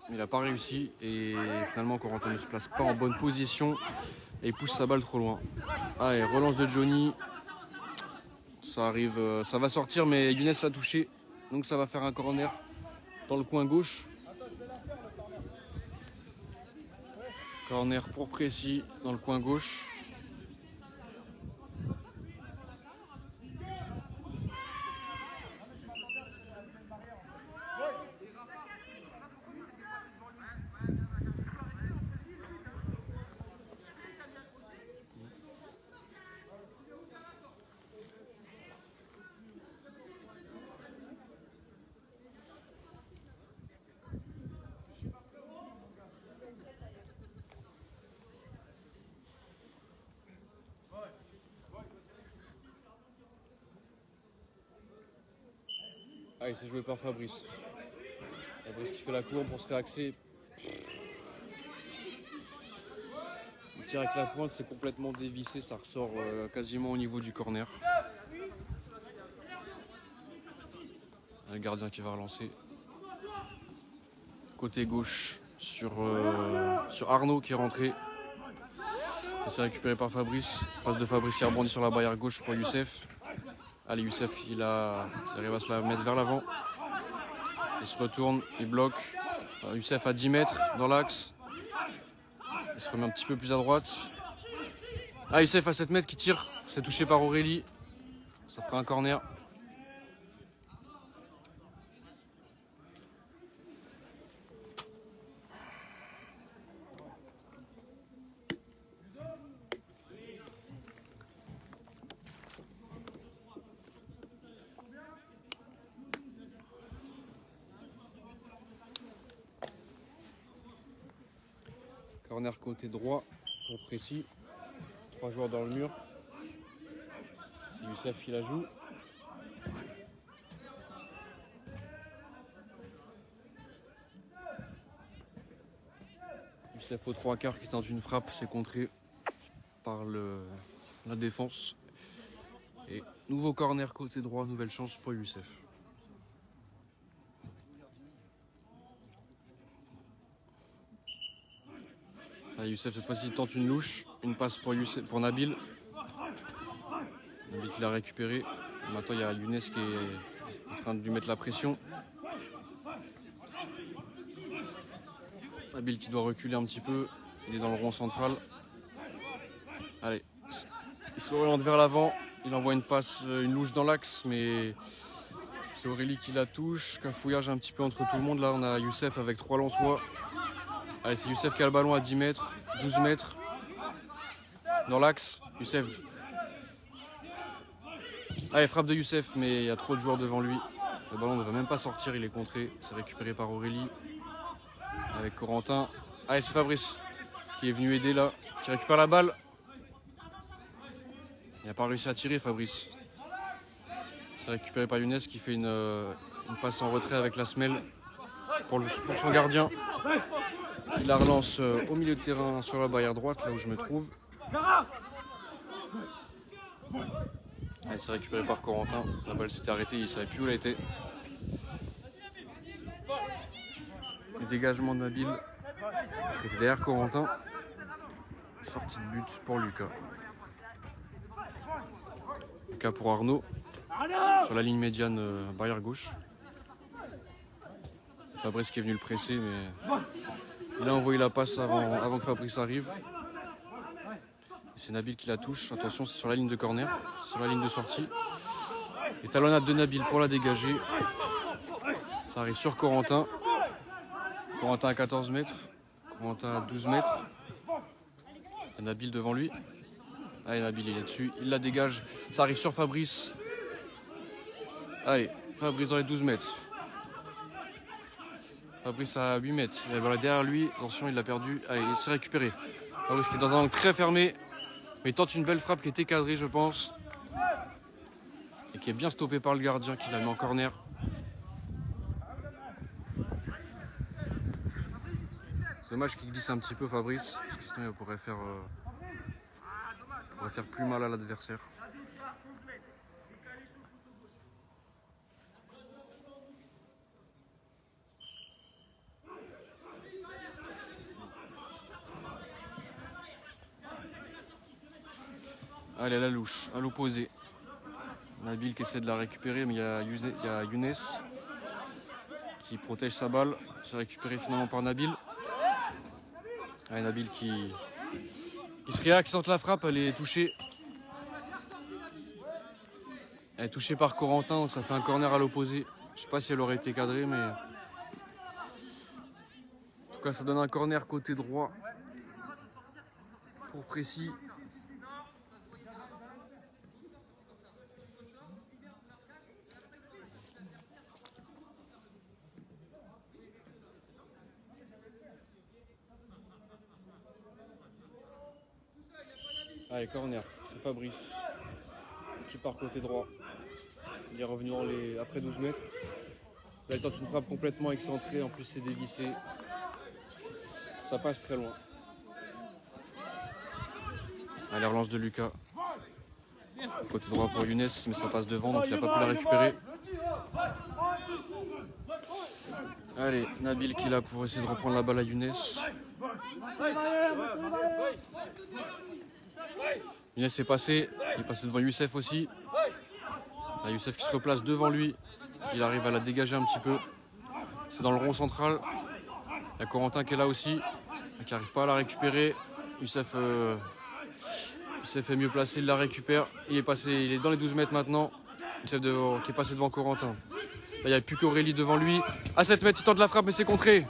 Mais il n'a pas réussi. Et finalement, Corentin ne se place pas en bonne position. Et il pousse sa balle trop loin. Allez, relance de Johnny. Ça arrive, ça va sortir, mais Younes l'a touché. Donc ça va faire un corner dans le coin gauche. Corner pour Précis dans le coin gauche. Ah, il s'est joué par Fabrice. Fabrice qui fait la courbe pour se réaxer. Il tire avec la pointe, c'est complètement dévissé, ça ressort quasiment au niveau du corner. Le gardien qui va relancer. Côté gauche sur Arnaud qui est rentré. C'est récupéré par Fabrice. Passe de Fabrice qui rebondit sur la barrière gauche pour Youssef. Allez, Youssef il arrive à se la mettre vers l'avant. Il se retourne, il bloque. Youssef à 10 mètres dans l'axe. Il se remet un petit peu plus à droite. Ah, Youssef à 7 mètres qui tire. C'est touché par Aurélie. Ça fera un corner. Corner côté droit pour Précis. 3 joueurs dans le mur. C'est Youssef qui la joue. Youssef au 3/4 qui tente une frappe, c'est contré par la défense. Et nouveau corner côté droit, nouvelle chance pour Youssef. Ah, Youssef cette fois-ci tente une louche, une passe pour Nabil. Nabil qui l'a récupéré. Et maintenant il y a Younes qui est en train de lui mettre la pression. Nabil qui doit reculer un petit peu. Il est dans le rond central. Allez, il s'oriente vers l'avant. Il envoie une passe, une louche dans l'axe, mais c'est Aurélie qui la touche. Cafouillage un petit peu entre tout le monde. Là on a Youssef avec 3 Lensois. Allez, c'est Youssef qui a le ballon à 10 mètres, 12 mètres. Dans l'axe, Youssef. Allez, frappe de Youssef, mais il y a trop de joueurs devant lui. Le ballon ne va même pas sortir, il est contré. C'est récupéré par Aurélie. Avec Corentin. Allez, c'est Fabrice qui est venu aider là, qui récupère la balle. Il n'a pas réussi à tirer, Fabrice. C'est récupéré par Younes qui fait une passe en retrait avec la semelle pour son gardien. Il la relance au milieu de terrain sur la barrière droite, là où je me trouve. Allez, c'est récupéré par Corentin. La balle s'était arrêtée, il ne savait plus où elle était. Le dégagement de Nabil qui était derrière Corentin. Sortie de but pour Lucas. Lucas pour Arnaud. Sur la ligne médiane, barrière gauche. Fabrice qui est venu le presser, mais il a envoyé la passe avant que Fabrice arrive. C'est Nabil qui la touche. Attention, c'est sur la ligne de corner, sur la ligne de sortie. Et talonnade de Nabil pour la dégager. Ça arrive sur Corentin. Corentin à 14 mètres. Corentin à 12 mètres. Et Nabil devant lui. Allez, Nabil il est dessus. Il la dégage. Ça arrive sur Fabrice. Allez, Fabrice dans les 12 mètres. Fabrice à 8 mètres. Il va derrière lui. Attention, il l'a perdu. Allez, il s'est récupéré. Fabrice qui est dans un angle très fermé. Mais il tente une belle frappe qui était cadrée, je pense. Et qui est bien stoppée par le gardien qui la met en corner. C'est dommage qu'il glisse un petit peu, Fabrice. Parce que sinon, il pourrait faire plus mal à l'adversaire. Allez, la louche, à l'opposé. Nabil qui essaie de la récupérer, mais il y a Younes qui protège sa balle. C'est récupéré finalement par Nabil. Allez, Nabil qui se réaccidente la frappe, elle est touchée. Elle est touchée par Corentin, donc ça fait un corner à l'opposé. Je ne sais pas si elle aurait été cadrée, mais en tout cas ça donne un corner côté droit pour Précis. Allez, corner, c'est Fabrice qui part côté droit. Il est revenu après 12 mètres. Là, il tente une frappe complètement excentrée, en plus c'est dévissé. Ça passe très loin. Allez, relance de Lucas. Côté droit pour Younes, mais ça passe devant, donc il n'a pas pu la récupérer. Allez, Nabil qui est là pour essayer de reprendre la balle à Younes. Younes est passé, il est passé devant Youssef aussi. Là, Youssef qui se replace devant lui, il arrive à la dégager un petit peu. C'est dans le rond central. Il y a Corentin qui est là aussi, qui n'arrive pas à la récupérer. Youssef est mieux placé, il la récupère. Il est dans les 12 mètres maintenant. Youssef qui est passé devant Corentin. Là, il n'y a plus qu'Aurélie devant lui. À 7 mètres, il tente la frappe, mais c'est contré.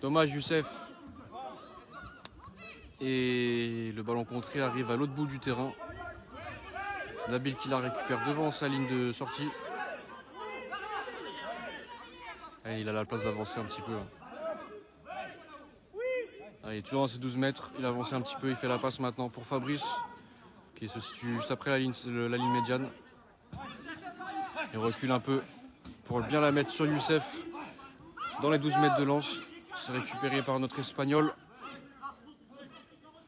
Dommage, Youssef. Et le ballon contré arrive à l'autre bout du terrain. C'est Nabil qui la récupère devant sa ligne de sortie. Et il a la place d'avancer un petit peu. Il est toujours dans ses 12 mètres. Il a avancé un petit peu. Il fait la passe maintenant pour Fabrice, qui se situe juste après la ligne médiane. Il recule un peu pour bien la mettre sur Youssef dans les 12 mètres de lance. C'est récupéré par notre Espagnol.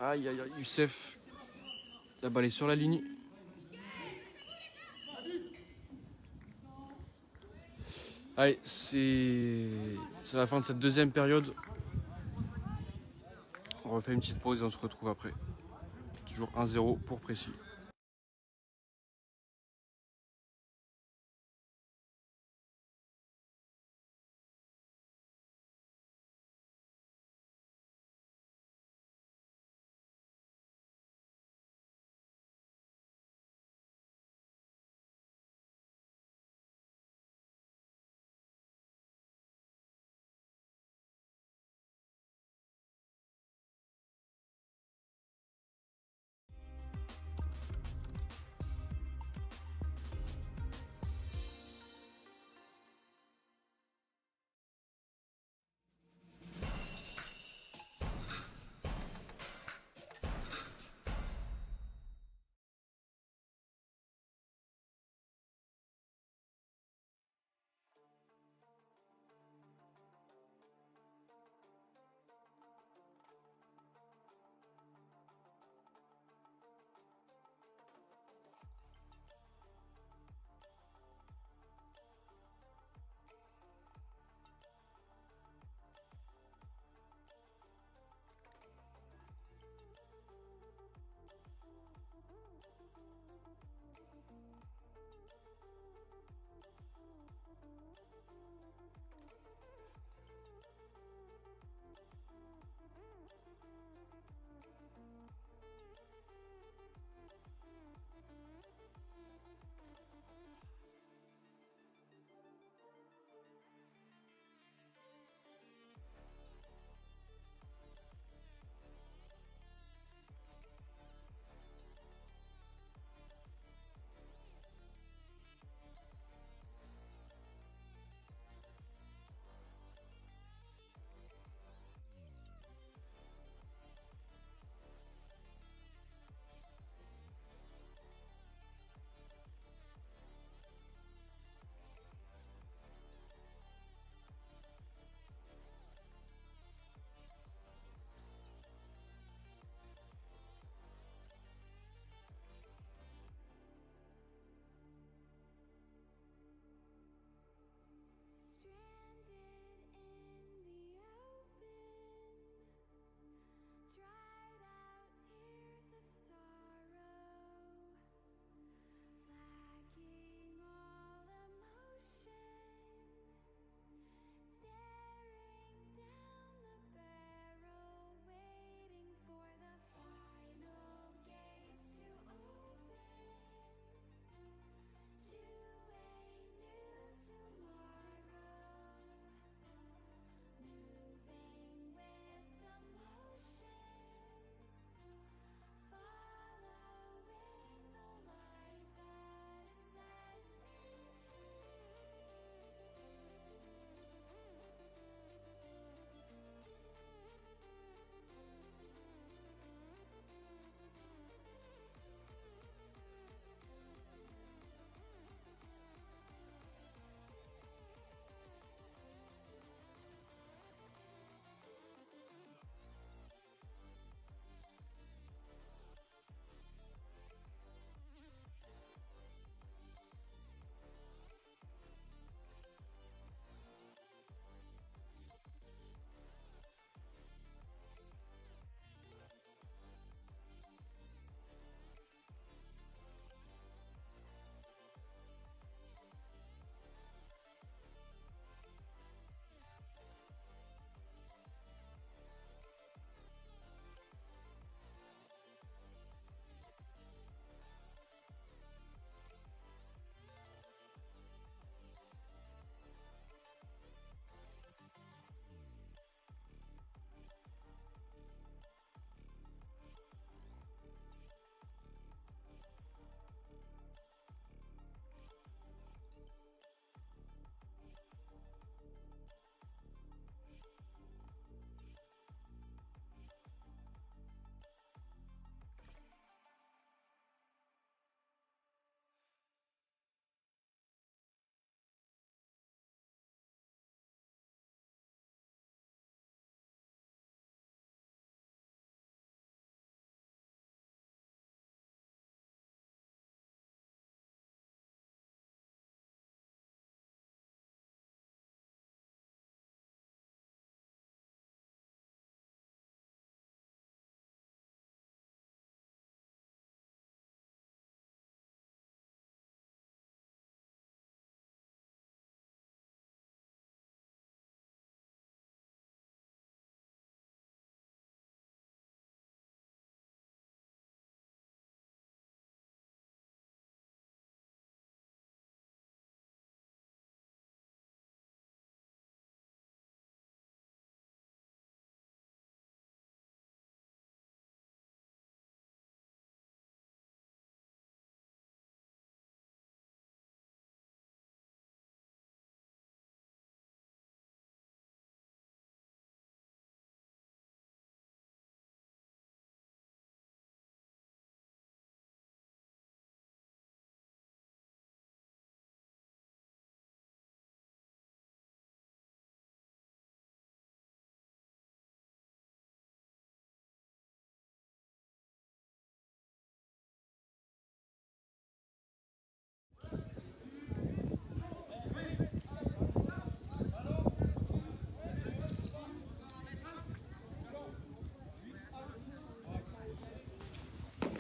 Aïe aïe aïe, Youssef. La balle est sur la ligne. Allez, c'est la fin de cette deuxième période. On refait une petite pause et on se retrouve après. Toujours 1-0 pour Précis.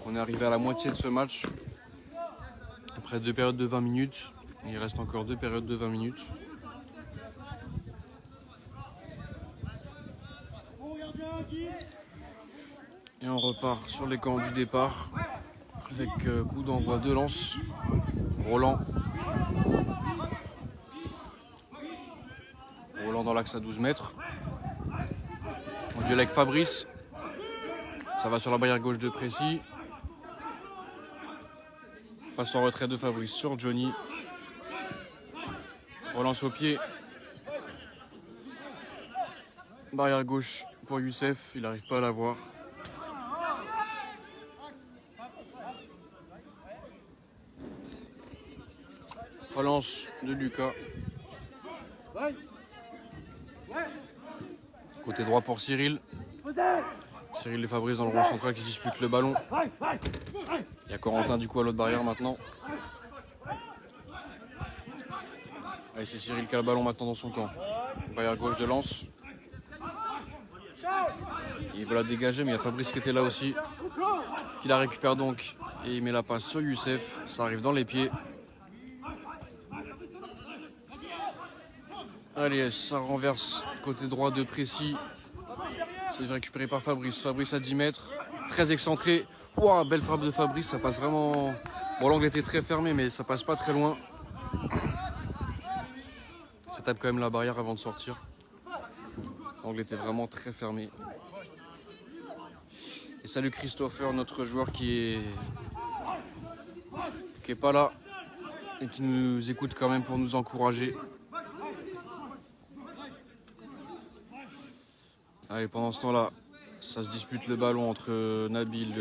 On est arrivé à la moitié de ce match. Après 2 périodes de 20 minutes. Il reste encore 2 périodes de 20 minutes. Et on repart sur les camps du départ avec coup d'envoi de lance. Roland. Roland dans l'axe à 12 mètres. On duel avec Fabrice. Ça va sur la barrière gauche de Précy. Passe en retrait de Fabrice sur Johnny. Relance au pied. Barrière gauche pour Youssef. Il n'arrive pas à l'avoir. Relance de Lucas. Côté droit pour Cyril. Cyril et Fabrice dans le rond central qui disputent le ballon. Il y a Corentin du coup à l'autre barrière maintenant. Allez, c'est Cyril qui a le ballon maintenant dans son camp. Barrière gauche de Lens. Il veut la dégager mais il y a Fabrice qui était là aussi. Qui la récupère donc et il met la passe sur Youssef. Ça arrive dans les pieds. Allez, ça renverse côté droit de Précy. C'est récupéré par Fabrice. Fabrice à 10 mètres. Très excentré. Ouah, belle frappe de Fabrice. Ça passe vraiment... Bon, l'angle était très fermé, mais ça passe pas très loin. Ça tape quand même la barrière avant de sortir. L'angle était vraiment très fermé. Et salut Christopher, notre joueur qui est pas là et qui nous écoute quand même pour nous encourager. Allez, pendant ce temps-là, ça se dispute le ballon entre Nabil,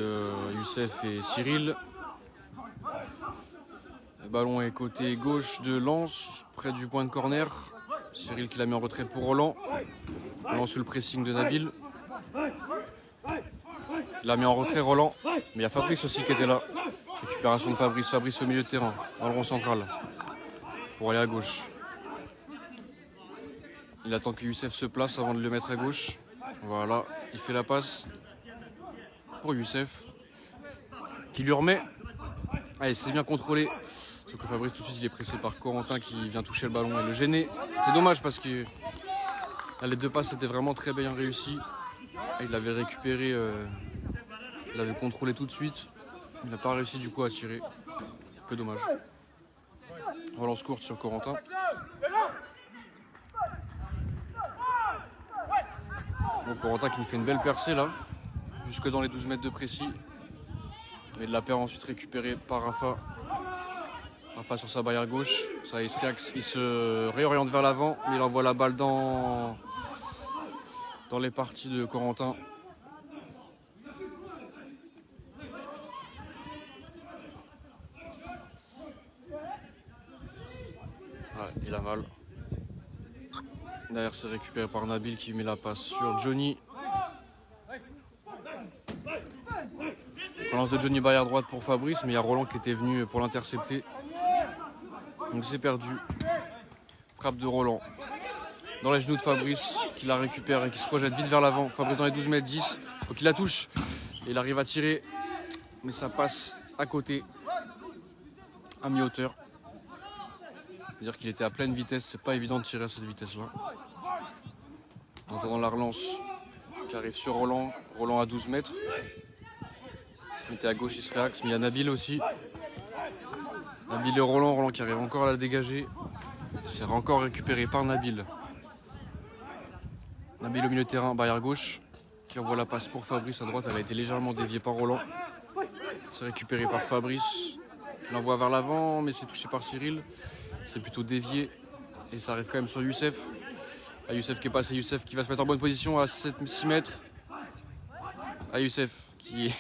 Youssef et Cyril. Le ballon est côté gauche de Lens, près du point de corner. Cyril qui l'a mis en retrait pour Roland. Roland sous le pressing de Nabil. Il l'a mis en retrait Roland. Mais il y a Fabrice aussi qui était là. Récupération de Fabrice. Fabrice au milieu de terrain, dans le rond central. Pour aller à gauche. Il attend que Youssef se place avant de le mettre à gauche. Voilà, il fait la passe pour Youssef. Qui lui remet. Allez, c'est bien contrôlé. Sauf que Fabrice tout de suite il est pressé par Corentin qui vient toucher le ballon et le gêner. C'est dommage parce que les 2 passes étaient vraiment très bien réussies. Il l'avait récupéré, il l'avait contrôlé tout de suite. Il n'a pas réussi du coup à tirer. Un peu dommage. Relance courte sur Corentin. Bon, Corentin qui nous fait une belle percée là. Jusque dans les 12 mètres de Précy. Mais de la perd ensuite récupérée par Rafa. Rafa sur sa barrière gauche. Ça, il se réoriente vers l'avant. Mais il envoie la balle dans les parties de Corentin. Ouais, il a mal. Derrière, c'est récupéré par Nabil qui met la passe sur Johnny. Relance de Johnny barrière droite pour Fabrice, mais il y a Roland qui était venu pour l'intercepter. Donc c'est perdu. Frappe de Roland. Dans les genoux de Fabrice, qui la récupère et qui se projette vite vers l'avant. Fabrice dans les 12 mètres 10. Il faut qu'il la touche. Et il arrive à tirer. Mais ça passe à côté. À mi-hauteur. C'est-à-dire qu'il était à pleine vitesse. C'est pas évident de tirer à cette vitesse-là. En attendant la relance qui arrive sur Roland. Roland à 12 mètres. Il était à gauche, il se réaxe. Mais il y a Nabil aussi. Nabil et Roland. Roland qui arrive encore à la dégager. C'est encore récupéré par Nabil. Nabil au milieu de terrain, barrière gauche. Qui envoie la passe pour Fabrice à droite. Elle a été légèrement déviée par Roland. C'est récupéré par Fabrice. Il l'envoie vers l'avant, mais c'est touché par Cyril. C'est plutôt dévié. Et ça arrive quand même sur Youssef. À Youssef qui est passé. Youssef qui va se mettre en bonne position à 6 mètres. À Youssef qui est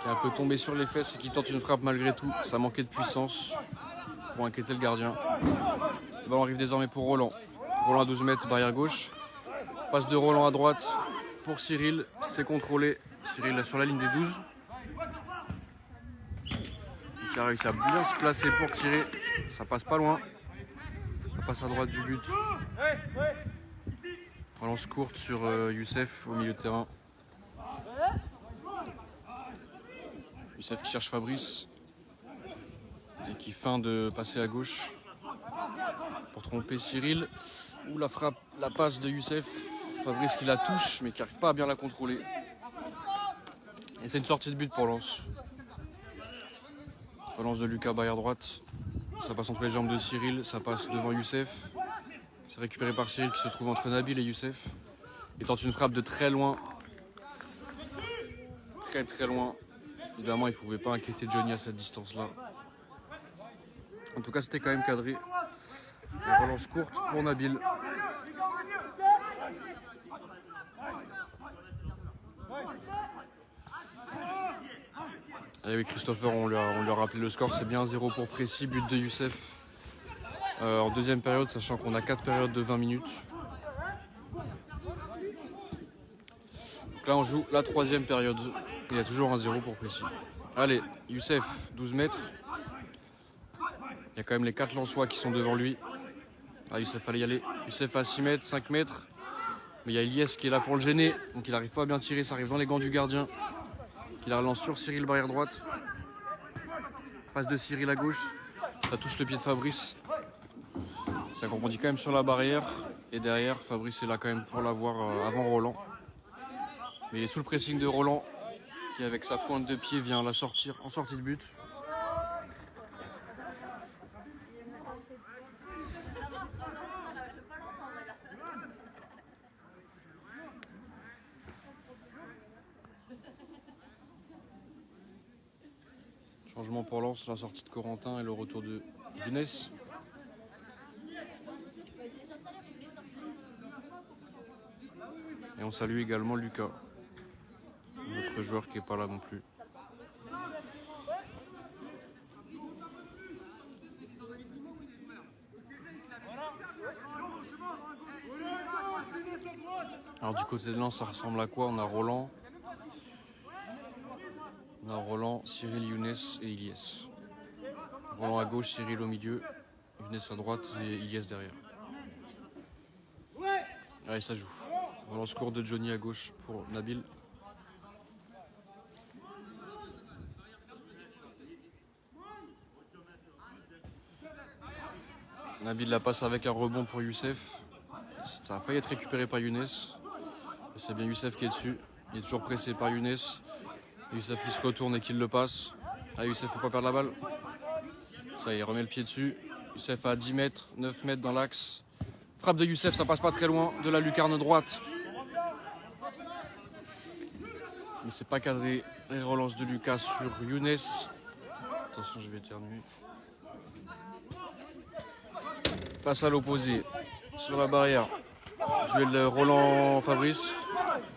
un peu tombé sur les fesses et qui tente une frappe malgré tout. Ça manquait de puissance pour inquiéter le gardien. Le ballon arrive désormais pour Roland. Roland à 12 mètres, barrière gauche. Passe de Roland à droite pour Cyril. C'est contrôlé. Cyril sur la ligne des 12. Il a réussi à bien se placer pour tirer. Ça passe pas loin. Ça passe à droite du but. Relance courte sur Youssef au milieu de terrain. Youssef qui cherche Fabrice et qui feint de passer à gauche pour tromper Cyril. Ou la frappe, la passe de Youssef. Fabrice qui la touche mais qui n'arrive pas à bien la contrôler. Et c'est une sortie de but pour Lens. Relance de Lucas, barrière droite. Ça passe entre les jambes de Cyril, ça passe devant Youssef. C'est récupéré par Cyril qui se trouve entre Nabil et Youssef. Il tente une frappe de très loin. Très très loin. Évidemment, il ne pouvait pas inquiéter Johnny à cette distance-là. En tout cas, c'était quand même cadré. La relance courte pour Nabil. Et oui, Christopher, on lui a rappelé le score, c'est bien 0 pour Précis, but de Youssef en deuxième période, sachant qu'on a 4 périodes de 20 minutes. Donc là, on joue la troisième période. Il y a toujours un 0 pour Précis. Allez, Youssef, 12 mètres. Il y a quand même les 4 Lensois qui sont devant lui. Ah, Youssef, allez y aller. Youssef à 6 mètres, 5 mètres. Mais il y a Elias qui est là pour le gêner. Donc il n'arrive pas à bien tirer, ça arrive dans les gants du gardien. Il la relance sur Cyril, barrière droite. Passe de Cyril à gauche. Ça touche le pied de Fabrice. Ça rebondit quand même sur la barrière. Et derrière, Fabrice est là quand même pour l'avoir avant Roland. Mais il est sous le pressing de Roland, qui avec sa pointe de pied vient la sortir en sortie de but. Changement pour Lens, la sortie de Corentin et le retour de Younes. Et on salue également Lucas, notre joueur qui n'est pas là non plus. Alors du côté de Lens, ça ressemble à quoi? On a Roland. On a Roland, Cyril, Younes et Ilyes. Roland à gauche, Cyril au milieu, Younes à droite et Ilyes derrière. Allez, ça joue. Relance court de Johnny à gauche pour Nabil. Nabil la passe avec un rebond pour Youssef. Ça a failli être récupéré par Younes. C'est bien Youssef qui est dessus. Il est toujours pressé par Younes. Youssef qui se retourne et qui le passe. Ah, Youssef, faut pas perdre la balle. Ça y est, il remet le pied dessus. Youssef à 10 mètres, 9 mètres dans l'axe. Frappe de Youssef, ça passe pas très loin. De la lucarne droite. Mais c'est pas cadré. Les relances de Lucas sur Younes. Attention, je vais éternuer. Passe à l'opposé. Sur la barrière. Duel Roland-Fabrice.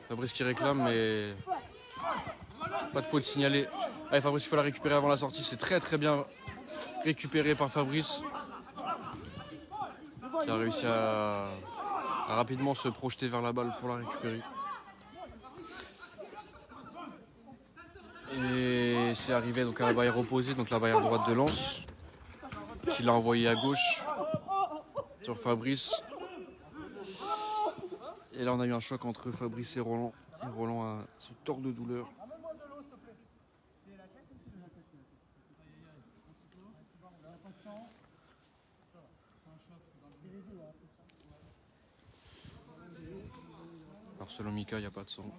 Fabrice qui réclame, mais pas de faute signalée. Allez, Fabrice, il faut la récupérer avant la sortie. C'est très très bien récupéré par Fabrice, qui a réussi à rapidement se projeter vers la balle pour la récupérer. Et c'est arrivé donc à la barrière opposée, donc la barrière droite de Lens, qui l'a envoyé à gauche sur Fabrice. Et là on a eu un choc entre Fabrice et Roland. Et Roland se tord de douleur. Alors selon Mika, il n'y a pas de sang.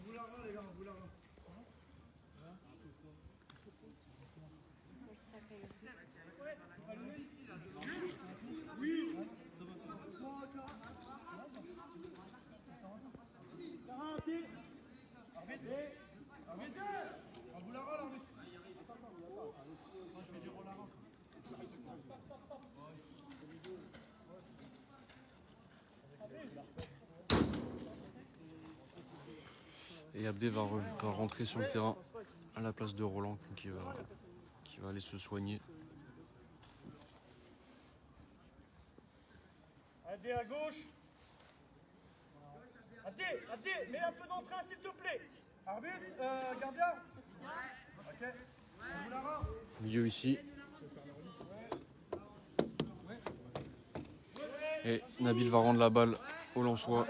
Et Abdé va rentrer sur le terrain à la place de Roland qui va aller se soigner.
Abdé à gauche. Abdé, mets un peu d'entrain s'il te plaît. Arbitre, gardien. Ok.
Milieu ici. Et Nabil va rendre la balle au Lensois.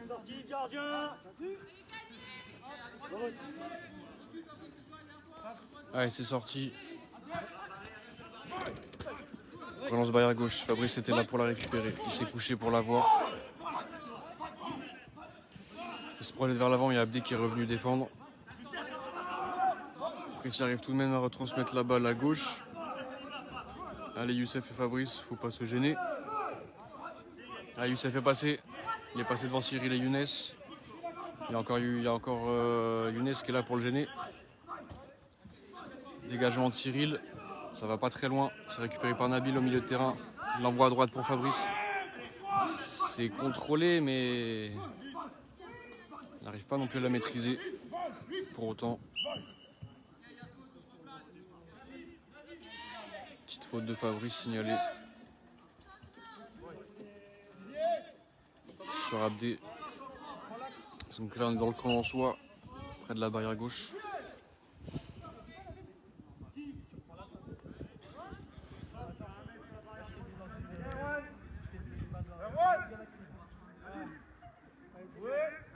Sortie, gardien.
Allez, c'est sorti. Relance barrière gauche. Fabrice était là pour la récupérer. Il s'est couché pour la voir. Il se projette vers l'avant. Il y a Abdé qui est revenu défendre. Après, il arrive tout de même à retransmettre la balle à gauche. Allez, Youssef et Fabrice, faut pas se gêner. Ah, Youssef est passé. Il est passé devant Cyril et Younes. Il y a encore Younes qui est là pour le gêner. Dégagement de Cyril. Ça va pas très loin. C'est récupéré par Nabil au milieu de terrain. Il l'envoie à droite pour Fabrice. C'est contrôlé, mais il n'arrive pas non plus à la maîtriser. Pour autant. Petite faute de Fabrice signalée. Sur Abdé. Donc là on est dans le camp en soi, près de la barrière gauche.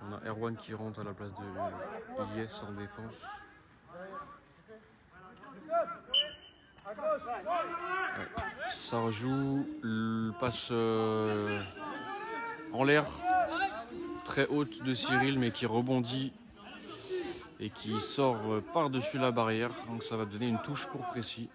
On a Erwan qui rentre à la place de Ilyes en défense. Ouais. Ça rejoue, le passe en l'air, très haute de Cyril, mais qui rebondit et qui sort par-dessus la barrière. Donc ça va donner une touche pour Précis.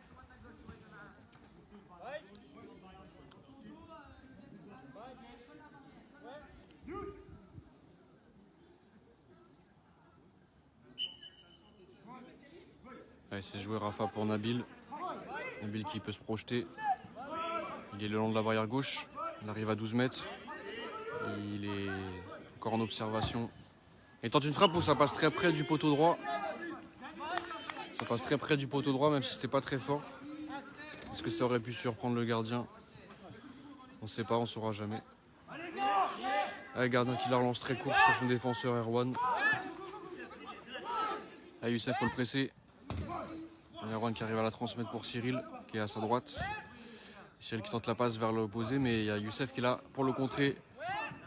Allez, c'est joué Rafa pour Nabil. Nabil qui peut se projeter. Il est le long de la barrière gauche. Il arrive à 12 mètres. Il est encore en observation. Il tente une frappe où ça passe très près du poteau droit. Ça passe très près du poteau droit, même si c'était pas très fort. Est-ce que ça aurait pu surprendre le gardien? On ne sait pas, on ne saura jamais. Le gardien qui la relance très court sur son défenseur Erwan. Youssef, faut le presser. Erwan qui arrive à la transmettre pour Cyril, qui est à sa droite. Cyril qui tente la passe vers l'opposé, mais il y a Youssef qui est là pour le contrer.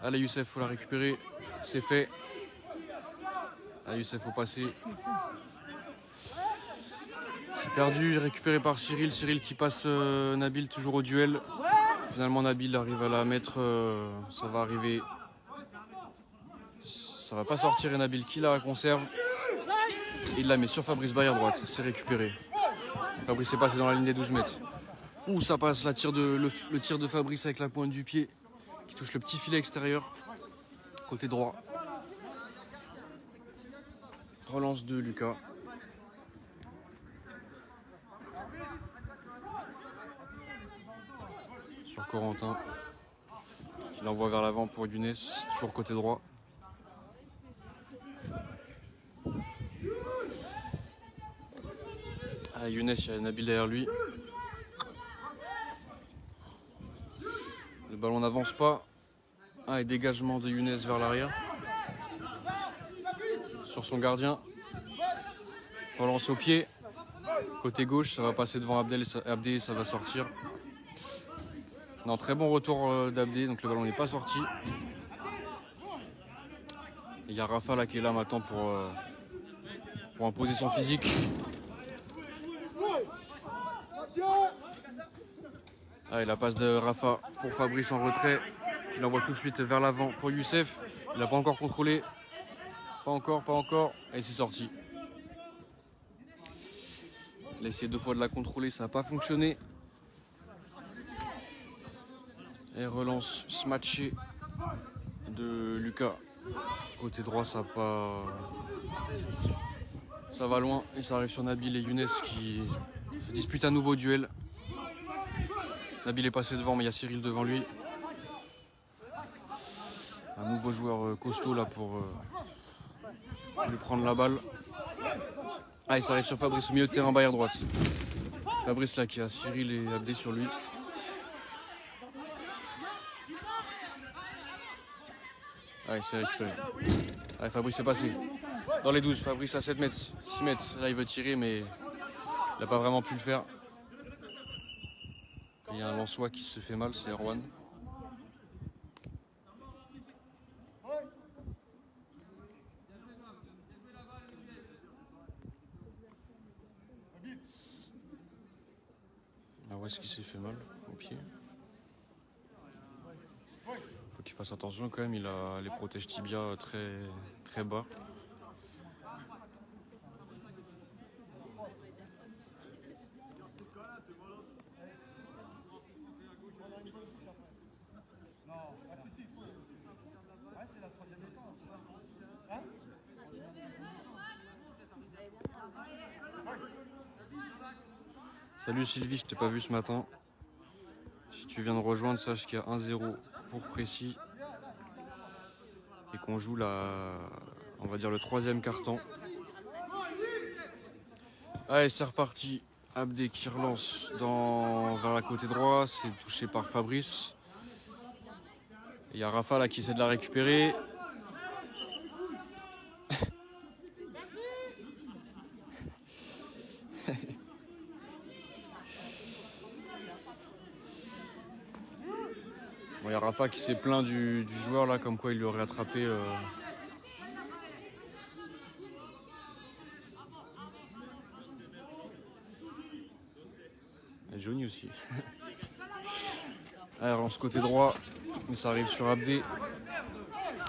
Allez Youssef, faut la récupérer. C'est fait. Youssef, faut passer. C'est perdu, récupéré par Cyril. Cyril qui passe Nabil toujours au duel. Finalement Nabil arrive à la mettre. Ça va arriver. Ça va pas sortir et Nabil qui la conserve. Et il la met sur Fabrice barrière droite. C'est récupéré. Fabrice est passé dans la ligne des 12 mètres. Ouh, ça passe le tir de Fabrice avec la pointe du pied qui touche le petit filet extérieur. Côté droit. Relance de Lucas. Sur Corentin. Il l'envoie vers l'avant pour Younes. Toujours côté droit. Younes, il y a Nabil derrière lui. Le ballon n'avance pas. Et dégagement de Younes vers l'arrière. Sur son gardien. Relance au pied. Côté gauche, ça va passer devant Abdé et ça va sortir. Non, très bon retour d'Abdé, donc le ballon n'est pas sorti. Il y a Rafa là qui est là maintenant pour imposer son physique. Et la passe de Rafa pour Fabrice en retrait. Il l'envoie tout de suite vers l'avant pour Youssef. Il n'a pas encore contrôlé. Pas encore. Et c'est sorti. Il a essayé 2 fois de la contrôler, ça n'a pas fonctionné. Et relance smatchée de Lucas. Côté droit, ça va loin. Et ça arrive sur Nabil et Younes qui se disputent un nouveau duel. Nabil est passé devant, mais il y a Cyril devant lui. Un nouveau joueur costaud là pour lui prendre la balle. Il s'arrive sur Fabrice au milieu de terrain, barrière droite. Fabrice là qui a Cyril et Abdé sur lui. Il s'est récupéré. Fabrice est passé. Dans les 12, Fabrice à 7 mètres, 6 mètres. Là il veut tirer mais il n'a pas vraiment pu le faire. Il y a un Lensois qui se fait mal, c'est Erwan. est-ce qu'il s'est fait mal au pied? Faut qu'il fasse attention quand même, il a les protèges tibia très bas. Salut Sylvie, je t'ai pas vu ce matin. Si tu viens de rejoindre, sache qu'il y a 1-0 pour Précy. Et qu'on joue on va dire le 3e quart-temps. Allez, c'est reparti. Abdé qui relance vers la côté droit. C'est touché par Fabrice. Il y a Rafa là qui essaie de la récupérer. Bon, il y a Rafa qui s'est plaint du joueur là, comme quoi il lui aurait attrapé. Et Johnny aussi. Allez, relance côté droit, mais ça arrive sur Abdé.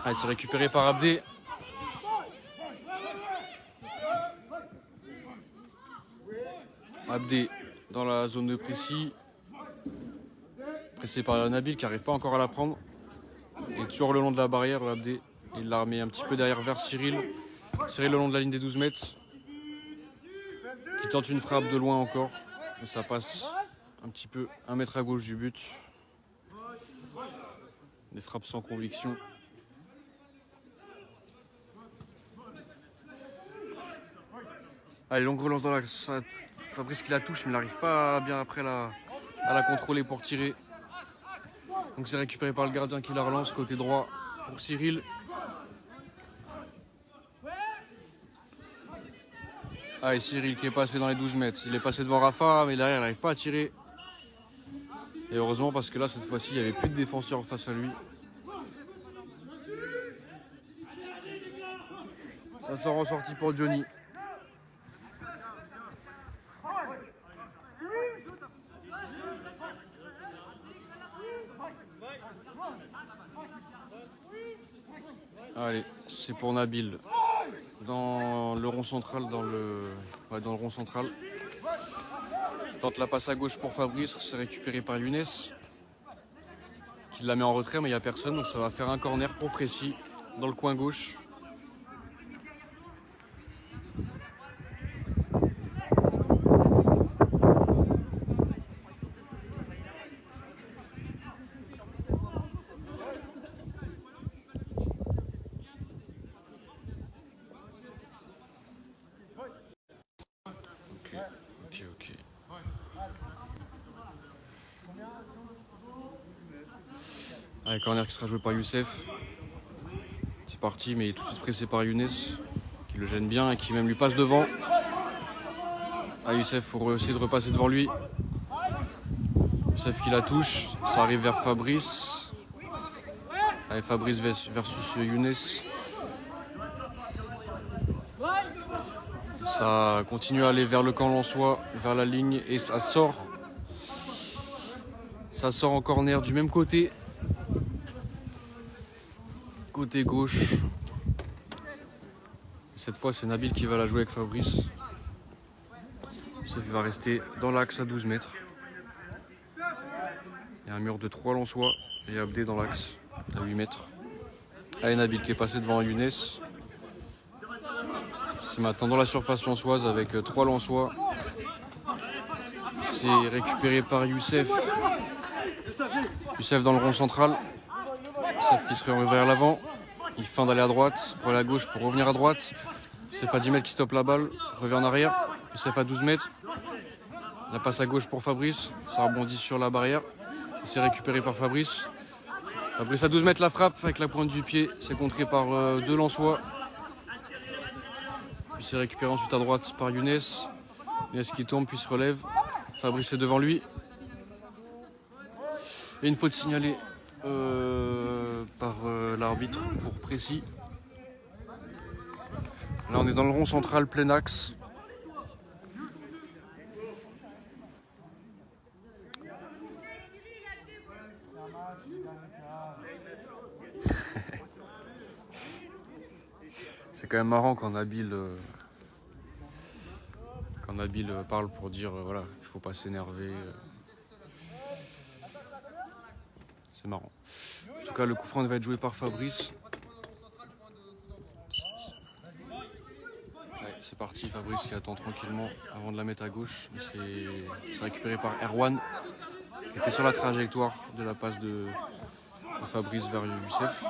Allez, c'est récupéré par Abdé. Abdé dans la zone de Précy. Pressé par Nabil qui n'arrive pas encore à la prendre. Et toujours le long de la barrière, Abdé. Il l'a remis un petit peu derrière vers Cyril. Cyril le long de la ligne des 12 mètres. Qui tente une frappe de loin encore. Mais ça passe un petit peu 1 mètre à gauche du but. Des frappes sans conviction. Allez, longue relance dans l'axe. Fabrice qui la touche, mais il n'arrive pas bien après à la contrôler pour tirer. Donc c'est récupéré par le gardien qui la relance côté droit pour Cyril. Ah, et Cyril qui est passé dans les 12 mètres. Il est passé devant Rafa, mais derrière il n'arrive pas à tirer. Et heureusement parce que là cette fois-ci il n'y avait plus de défenseurs face à lui. Ça sort en sortie pour Johnny. Allez, c'est pour Nabil. Dans le rond central, dans le rond central. Tente la passe à gauche pour Fabrice, c'est récupéré par Younes. Qui la met en retrait, mais il n'y a personne, donc ça va faire un corner pour Précy dans le coin gauche. Ok. Allez, corner qui sera joué par Youssef. C'est parti, mais il est tout de suite pressé par Younes, qui le gêne bien et qui même lui passe devant. Ah, Youssef, il faut essayer de repasser devant lui. Youssef qui la touche, ça arrive vers Fabrice. Allez, Fabrice versus Younes. Ça continue à aller vers le camp lensois, vers la ligne, et ça sort. Ça sort en corner du même côté. Côté gauche. Cette fois, c'est Nabil qui va la jouer avec Fabrice. Ça va rester dans l'axe à 12 mètres. Il y a un mur de 3 lensois et Abdé dans l'axe à 8 mètres. Allez, Nabil qui est passé devant Younes. C'est maintenant dans la surface lensoise avec 3 lensois. C'est récupéré par Youssef. Youssef dans le rond central. Youssef qui se réoriente vers l'avant. Il feint d'aller à droite, pour aller à gauche, pour revenir à droite. Youssef à 10 mètres qui stoppe la balle, revient en arrière. Youssef à 12 mètres. La passe à gauche pour Fabrice. Ça rebondit sur la barrière. C'est récupéré par Fabrice. Fabrice à 12 mètres la frappe avec la pointe du pied. C'est contré par 2 lensois. Puis c'est récupéré ensuite à droite par Younes. Younes qui tombe puis se relève. Fabrice est devant lui. Et une faute signalée par l'arbitre pour Précy. Là on est dans le rond central plein axe. quand même marrant quand Nabil parle pour dire voilà, il faut pas s'énerver. C'est marrant. En tout cas, le coup franc va être joué par Fabrice. Ouais, c'est parti, Fabrice qui attend tranquillement avant de la mettre à gauche. C'est récupéré par Erwan, qui était sur la trajectoire de la passe de Fabrice vers Youssef.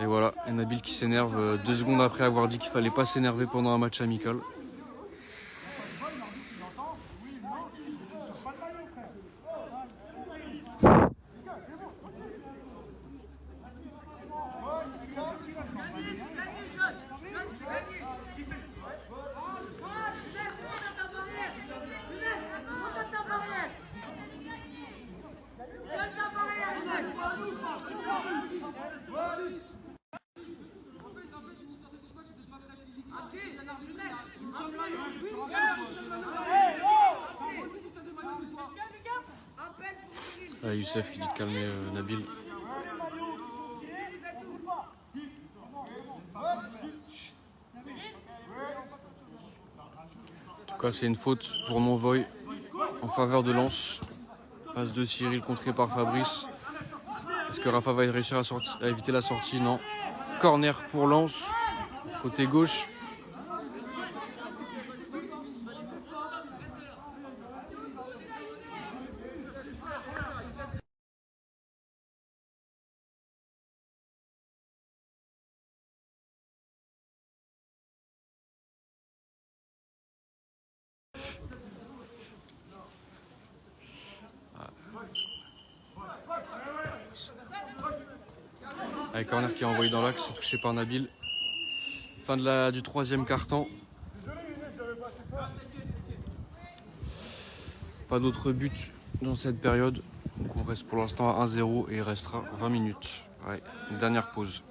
Et voilà, et Nabil qui s'énerve 2 secondes après avoir dit qu'il fallait pas s'énerver pendant un match amical. Youssef qui dit de calmer Nabil. En tout cas, c'est une faute pour Monvoy en faveur de Lens. Passe de Cyril contré par Fabrice. Est-ce que Rafa va réussir à éviter la sortie? Non. Corner pour Lens, côté gauche. Avec corner qui est envoyé dans l'axe, c'est touché par Nabil. Fin du 3e quart-temps. Pas d'autres buts dans cette période. Donc on reste pour l'instant à 1-0 et il restera 20 minutes. Ouais, une dernière pause.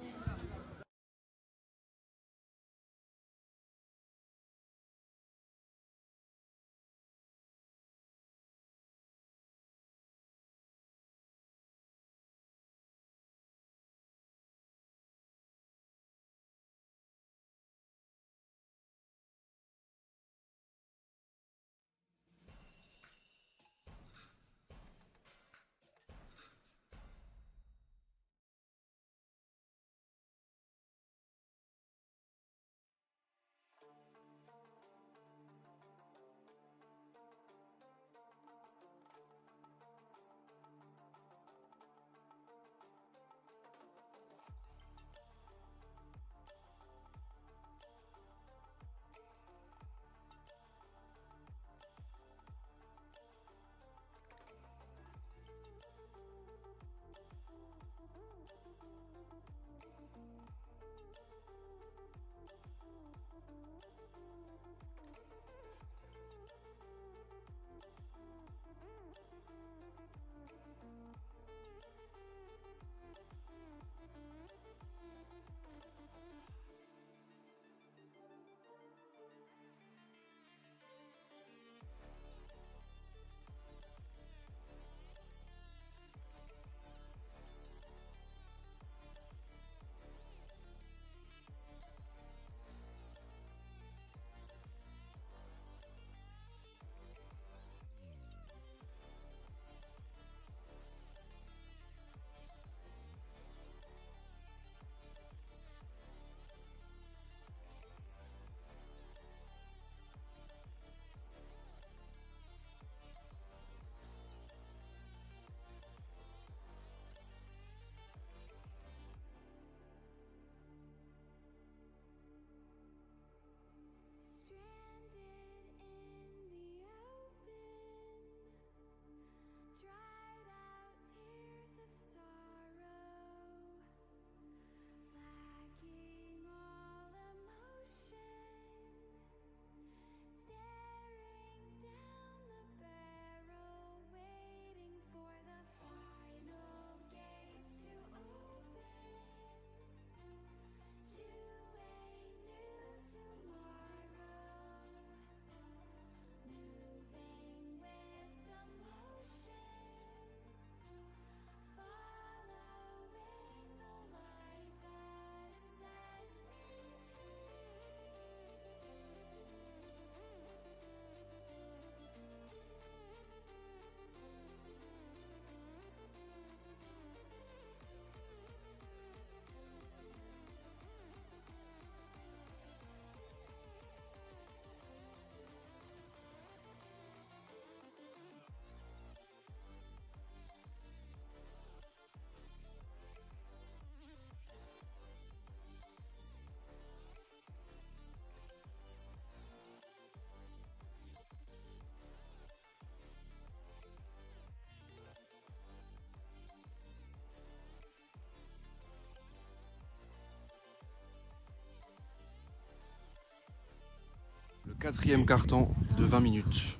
4e quart-temps de 20 minutes.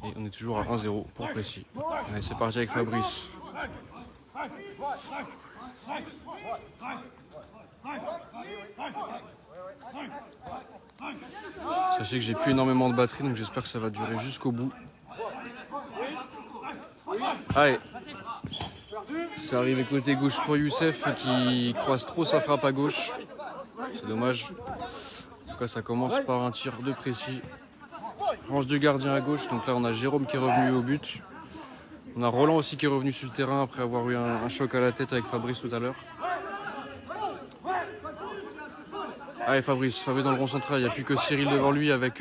Et on est toujours à 1-0 pour Précy. Allez, c'est parti avec Fabrice. Sachez que j'ai plus énormément de batterie, donc j'espère que ça va durer jusqu'au bout. Allez, c'est arrivé côté gauche pour Youssef qui croise trop sa frappe à gauche. C'est dommage. En tout cas, ça commence par un tir de Précy. Range du gardien à gauche, donc là on a Jérôme qui est revenu au but. On a Roland aussi qui est revenu sur le terrain après avoir eu un choc à la tête avec Fabrice tout à l'heure. Allez Fabrice dans le rond central, il n'y a plus que Cyril devant lui avec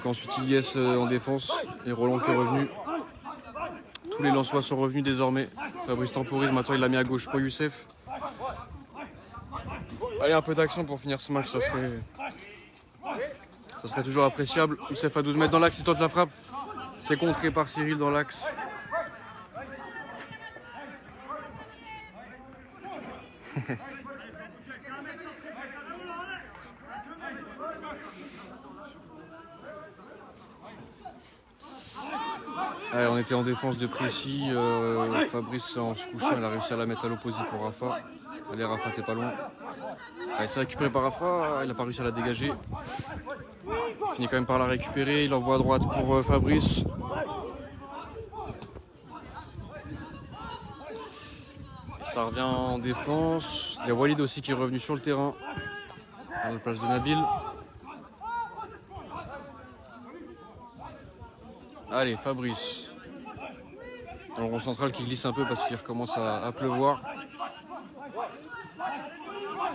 ensuite Ilyes en défense et Roland qui est revenu. Tous les Lensois sont revenus désormais. Fabrice temporise, maintenant il l'a mis à gauche pour Youssef. Allez, un peu d'action pour finir ce match, ça serait toujours appréciable. Youssef à 12 mètres dans l'axe, il tente la frappe. C'est contré par Cyril dans l'axe. Allez, on était en défense de Précy. Fabrice en se couchant, il a réussi à la mettre à l'opposé pour Rafa. Allez Rafa, t'es pas loin. Allez, c'est récupéré par Rafa, il n'a pas réussi à la dégager. Il finit quand même par la récupérer, il envoie à droite pour Fabrice. Et ça revient en défense. Il y a Walid aussi qui est revenu sur le terrain à la place de Nabil. Allez, Fabrice. Dans le rond central qui glisse un peu parce qu'il recommence à pleuvoir.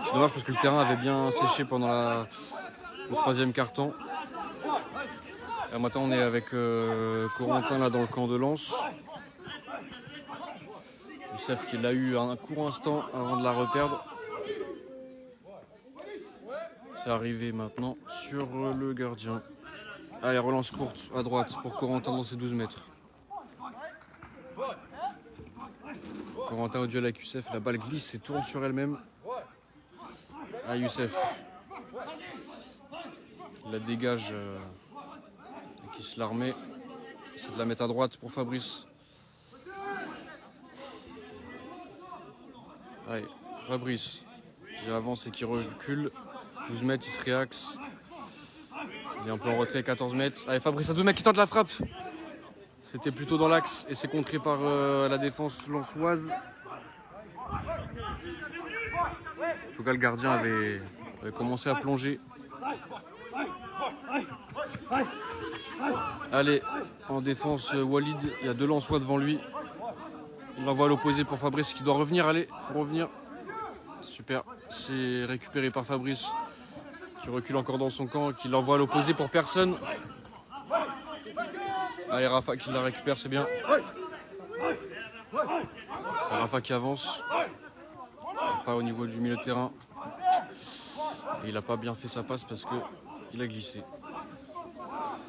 C'est dommage parce que le terrain avait bien séché pendant le 3e quart-temps. Et maintenant on est avec Corentin là dans le camp de Lens. Youssef qui l'a eu un court instant avant de la reperdre. C'est arrivé maintenant sur le gardien. Allez, relance courte à droite pour Corentin dans ses 12 mètres. Corentin au duel avec Youssef, la balle glisse et tourne sur elle-même. Ah, Youssef. Il la dégage et qui se la remet. C'est de la mettre à droite pour Fabrice. Allez, Fabrice qui avance et qui recule. 12 mètres, il se réaxe. Il est un peu en retrait, 14 mètres. Allez, Fabrice à 12 mètres qui tente la frappe. C'était plutôt dans l'axe et c'est contré par la défense lensoise. En tout cas, le gardien avait commencé à plonger. Allez, en défense, Walid, il y a 2 Lensois devant lui. Il l'envoie à l'opposé pour Fabrice qui doit revenir. Allez, il faut revenir. Super, c'est récupéré par Fabrice qui recule encore dans son camp, qui l'envoie à l'opposé pour personne. Allez, Rafa qui la récupère, c'est bien. Rafa qui avance. Rafa au niveau du milieu de terrain. Et il n'a pas bien fait sa passe parce qu'il a glissé.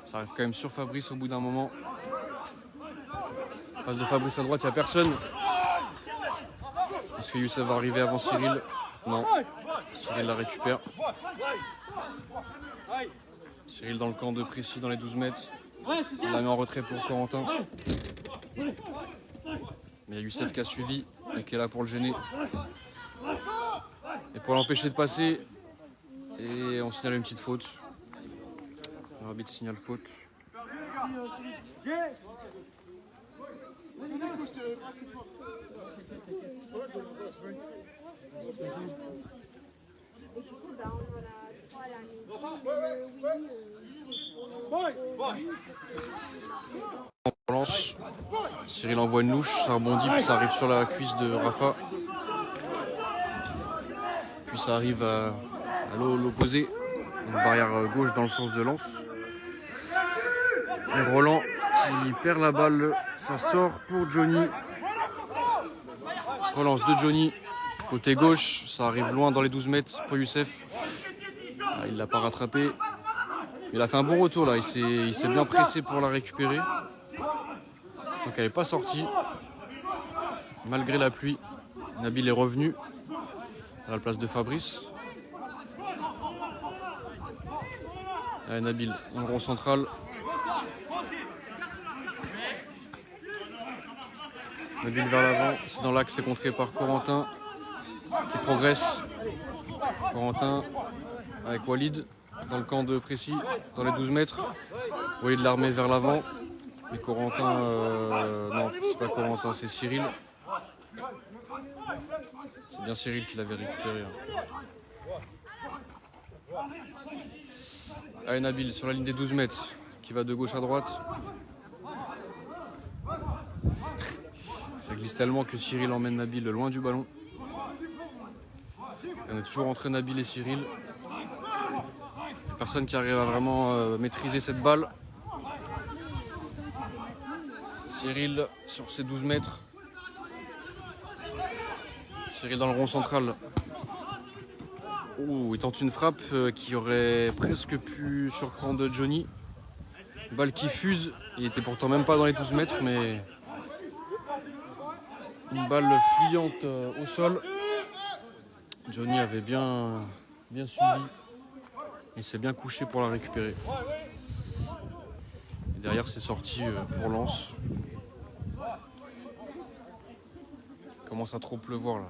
Ça arrive quand même sur Fabrice au bout d'un moment. Passe de Fabrice à droite, il n'y a personne. Est-ce que Youssef va arriver avant Cyril? Non. Cyril la récupère. Cyril dans le camp de Précy dans les 12 mètres. Il la met en retrait pour Corentin. Mais il y a Youssef qui a suivi et qui est là pour le gêner. Et pour l'empêcher de passer. Et on signale une petite faute. L'arbitre signale faute. On relance. Cyril envoie une louche, ça rebondit, puis ça arrive sur la cuisse de Rafa. Puis ça arrive à l'opposé, une barrière gauche dans le sens de Lens. Et Roland qui perd la balle, ça sort pour Johnny. Relance de Johnny, côté gauche, ça arrive loin dans les 12 mètres pour Youssef. Ah, il ne l'a pas rattrapé. Il a fait un bon retour là, il s'est bien pressé pour la récupérer. Donc elle n'est pas sortie. Malgré la pluie, Nabil est revenu à la place de Fabrice. Allez, Nabil, dans le rond central. Nabil vers l'avant, c'est dans l'axe, c'est contré par Corentin qui progresse. Corentin avec Walid dans le camp de Précis, dans les 12 mètres. Walid l'armée vers l'avant. Et Corentin, non, c'est pas Corentin, c'est Cyril. C'est bien Cyril qui l'avait récupéré. Allez, Nabil sur la ligne des 12 mètres, qui va de gauche à droite. Ça glisse tellement que Cyril emmène Nabil loin du ballon. Et on est toujours entre Nabil et Cyril. Il n'y a personne qui arrive à vraiment maîtriser cette balle. Cyril sur ses 12 mètres. Cyril dans le rond central. Ouh, il tente une frappe qui aurait presque pu surprendre Johnny. Une balle qui fuse. Il était pourtant même pas dans les 12 mètres, mais une balle fuyante au sol. Johnny avait bien suivi. Il s'est bien couché pour la récupérer. Et derrière, c'est sorti pour Lens. Il commence à trop pleuvoir là.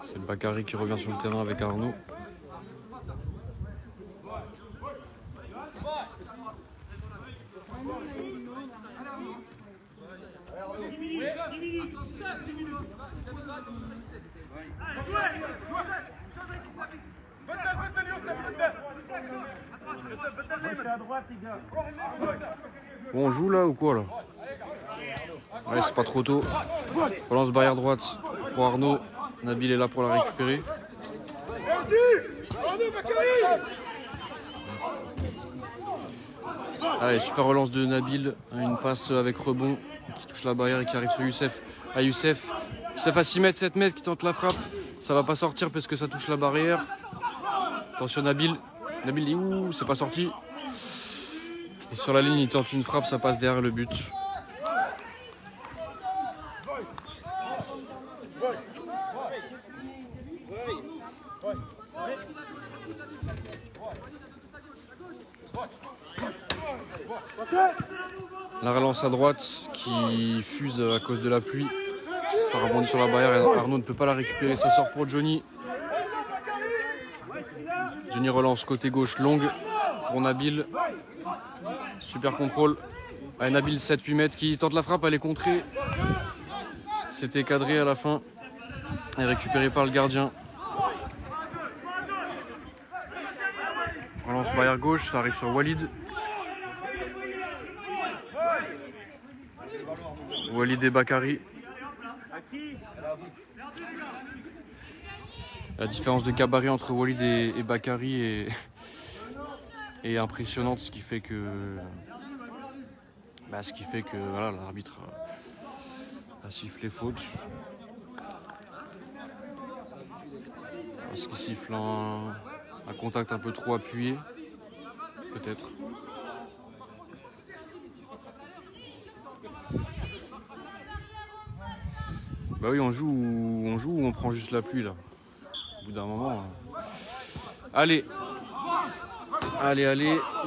C'est Bakary qui revient sur le terrain avec Arnaud. Bon, on joue là ou quoi là? Ouais, c'est pas trop tôt. Relance barrière droite pour Arnaud. Nabil est là pour la récupérer. Allez, super relance de Nabil. Une passe avec rebond qui touche la barrière et qui arrive sur Youssef. Ah, Youssef à 6 mètres, 7 mètres qui tente la frappe. Ça va pas sortir parce que ça touche la barrière. Attention Nabil. Nabil dit ouh, c'est pas sorti. Et sur la ligne, il tente une frappe, ça passe derrière le but. La relance à droite qui fuse à cause de la pluie. Ça rebondit sur la barrière et Arnaud ne peut pas la récupérer. Ça sort pour Johnny. Johnny relance côté gauche longue pour Nabil. Super contrôle. Allez, Nabil 7-8 mètres qui tente la frappe. Elle est contrée. C'était cadré à la fin. Et récupéré par le gardien. Relance barrière gauche. Ça arrive sur Walid. Walid et Bakary. La différence de gabarit entre Walid et Bakary est impressionnante, ce qui fait que voilà, l'arbitre a sifflé faute. Est-ce qu'il siffle un contact un peu trop appuyé? Peut-être. Bah oui, on joue ou on prend juste la pluie là. Au bout d'un moment. Allez,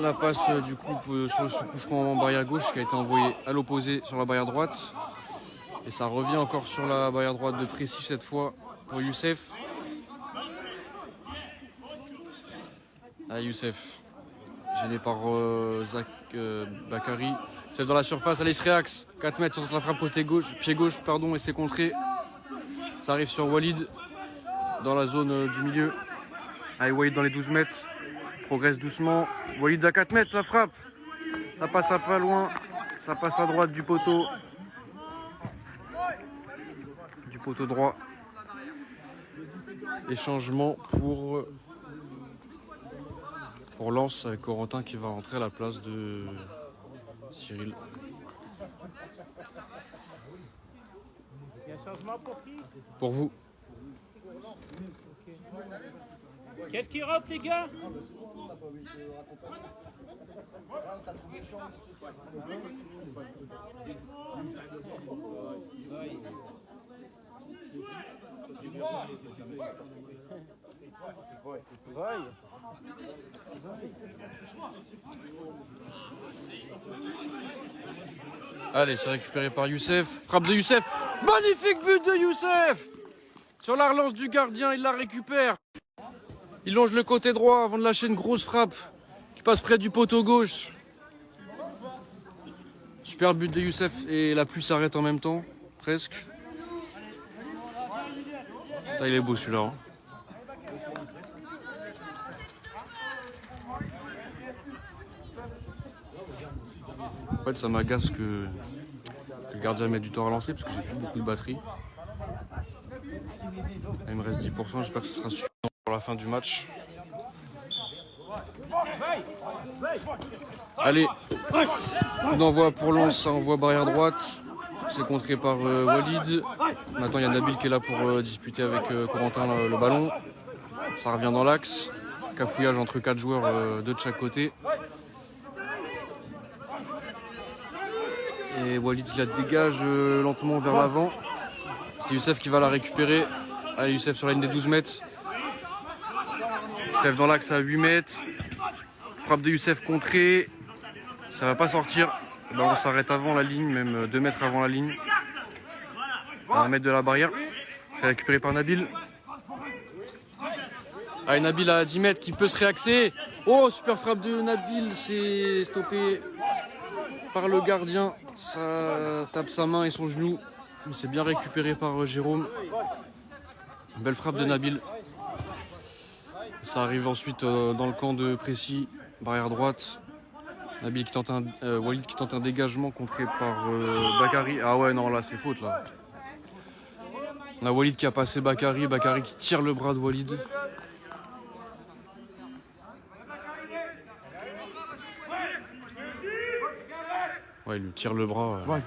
la passe du coup sur ce coup franc en barrière gauche qui a été envoyé à l'opposé sur la barrière droite. Et ça revient encore sur la barrière droite de Précis cette fois pour Youssef. Ah, Youssef, gêné par Bakary. Youssef dans la surface, allez, il se réaxe. 4 mètres sur la frappe côté gauche, pied gauche, pardon, et c'est contré. Ça arrive sur Walid dans la zone du milieu. Allez, Walid dans les 12 mètres. Progresse doucement. Walid à 4 mètres, la frappe. Ça passe à pas loin. Ça passe à droite du poteau. poteau droit. Et changement pour Lens avec Corentin qui va rentrer à la place de Cyril.
Il y a un changement pour qui?
Pour vous.
Qu'est-ce qui rentre, les gars?
Allez, c'est récupéré par Youssef. Frappe de Youssef. Magnifique but de Youssef. Sur la relance du gardien, il la récupère. Il longe le côté droit avant de lâcher une grosse frappe qui passe près du poteau gauche. Super but de Youssef et la pluie s'arrête en même temps, presque. Putain, il est beau celui-là. Hein. En fait, ça m'agace que le gardien mette du temps à relancer parce que j'ai plus beaucoup de batterie. Là, il me reste 10%, j'espère que ce sera suffisant pour la fin du match. Allez, on envoie pour Lens, ça envoie barrière droite. C'est contré par Walid. Maintenant, il y a Nabil qui est là pour disputer avec Corentin le ballon. Ça revient dans l'axe. Cafouillage entre 4 joueurs, 2 de chaque côté. Et Walid il la dégage lentement vers l'avant. C'est Youssef qui va la récupérer. Allez, Youssef sur la ligne des 12 mètres. Youssef dans l'axe à 8 mètres. Frappe de Youssef contrée. Ça va pas sortir. Le ballon s'arrête avant la ligne, même 2 mètres avant la ligne. À 1 mètre de la barrière. C'est récupéré par Nabil. Allez, Nabil à 10 mètres qui peut se réaxer. Oh, super frappe de Nabil. C'est stoppé par le gardien. Ça tape sa main et son genou. Mais c'est bien récupéré par Jérôme. Une belle frappe de Nabil. Ça arrive ensuite dans le camp de Précy. Barrière droite. Nabil qui tente Walid qui tente un dégagement contré par Bakary. Ah ouais, non, là c'est faute là. On a Walid qui a passé Bakary. Bakary qui tire le bras de Walid. Ouais, il lui tire le bras. Ouais.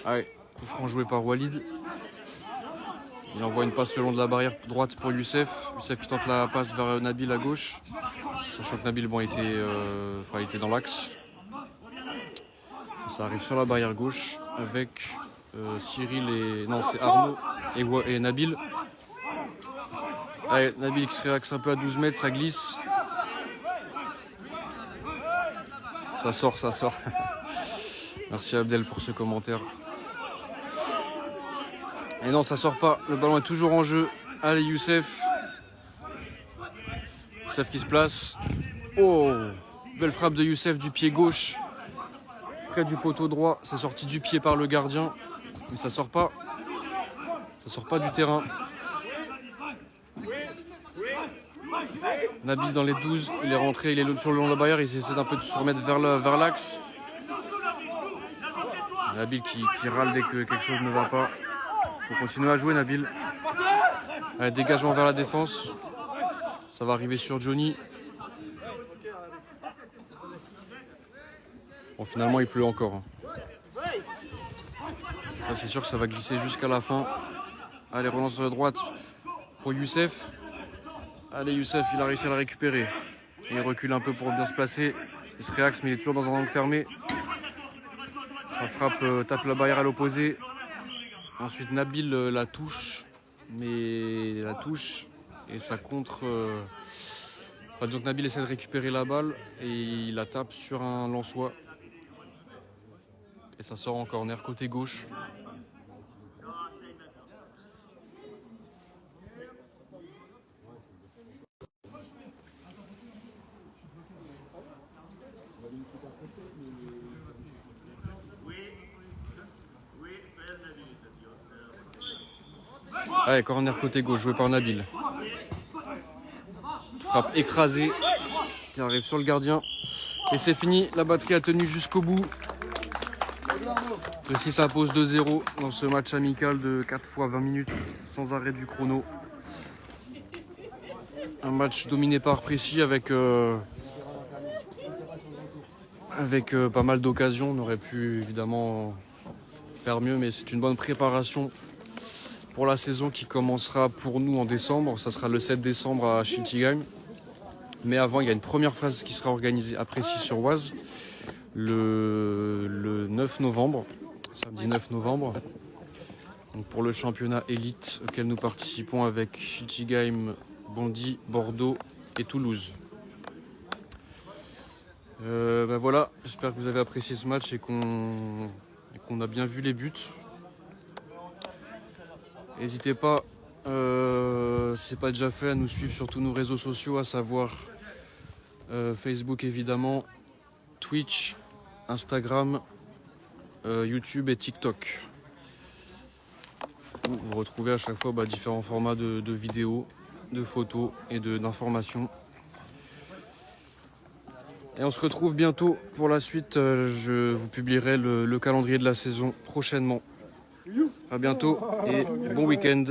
Allez, coup franc joué par Walid. Il envoie une passe le long de la barrière droite pour Youssef. Youssef qui tente la passe vers Nabil à gauche. Sachant que Nabil était dans l'axe. Ça arrive sur la barrière gauche avec Cyril et... Non, c'est Arnaud et Nabil. Allez, Nabil qui se réaxe un peu à 12 mètres, ça glisse. Ça sort. Merci Abdel pour ce commentaire. Et non, ça sort pas. Le ballon est toujours en jeu. Allez, Youssef. Youssef qui se place. Oh, belle frappe de Youssef du pied gauche. Près du poteau droit. C'est sorti du pied par le gardien. Mais ça sort pas. Ça sort pas du terrain. Nabil dans les 12. Il est rentré. Il est sur le long de la barrière. Il essaie d'un peu de se remettre vers l'axe. Nabil qui râle dès que quelque chose ne va pas. Il faut continuer à jouer, Nabil. Allez, dégagement vers la défense. Ça va arriver sur Johnny. Bon, finalement, il pleut encore. Hein. Ça, c'est sûr que ça va glisser jusqu'à la fin. Allez, relance de droite pour Youssef. Allez, Youssef, il a réussi à la récupérer. Il recule un peu pour bien se placer. Il se réaxe, mais il est toujours dans un angle fermé. Sa frappe tape la barrière à l'opposé. Ensuite, Nabil la touche. Mais la touche et ça contre... donc Nabil essaie de récupérer la balle et il la tape sur un Lensois. Et ça sort en corner côté gauche. Allez, corner côté gauche, joué par Nabil. frappe écrasée qui arrive sur le gardien. Et c'est fini, la batterie a tenu jusqu'au bout. Précis s'impose 2-0 dans ce match amical de 4 fois 20 minutes sans arrêt du chrono. Un match dominé par Précis avec pas mal d'occasions. On aurait pu évidemment faire mieux, mais c'est une bonne préparation pour la saison qui commencera pour nous en décembre. Ça sera le 7 décembre à Schiltigheim. Mais avant, il y a une première phase qui sera organisée à Précis-sur-Oise le 9 novembre, samedi 9 novembre. Donc pour le championnat élite auquel nous participons avec Schiltigheim, Bondy, Bordeaux et Toulouse. Voilà, j'espère que vous avez apprécié ce match et qu'on a bien vu les buts. N'hésitez pas, si ce n'est pas déjà fait, à nous suivre sur tous nos réseaux sociaux, à savoir Facebook évidemment, Twitch, Instagram, YouTube et TikTok. Où vous retrouvez à chaque fois différents formats de vidéos, de photos et d'informations. Et on se retrouve bientôt pour la suite. Je vous publierai le calendrier de la saison prochainement. À bientôt et bon week-end.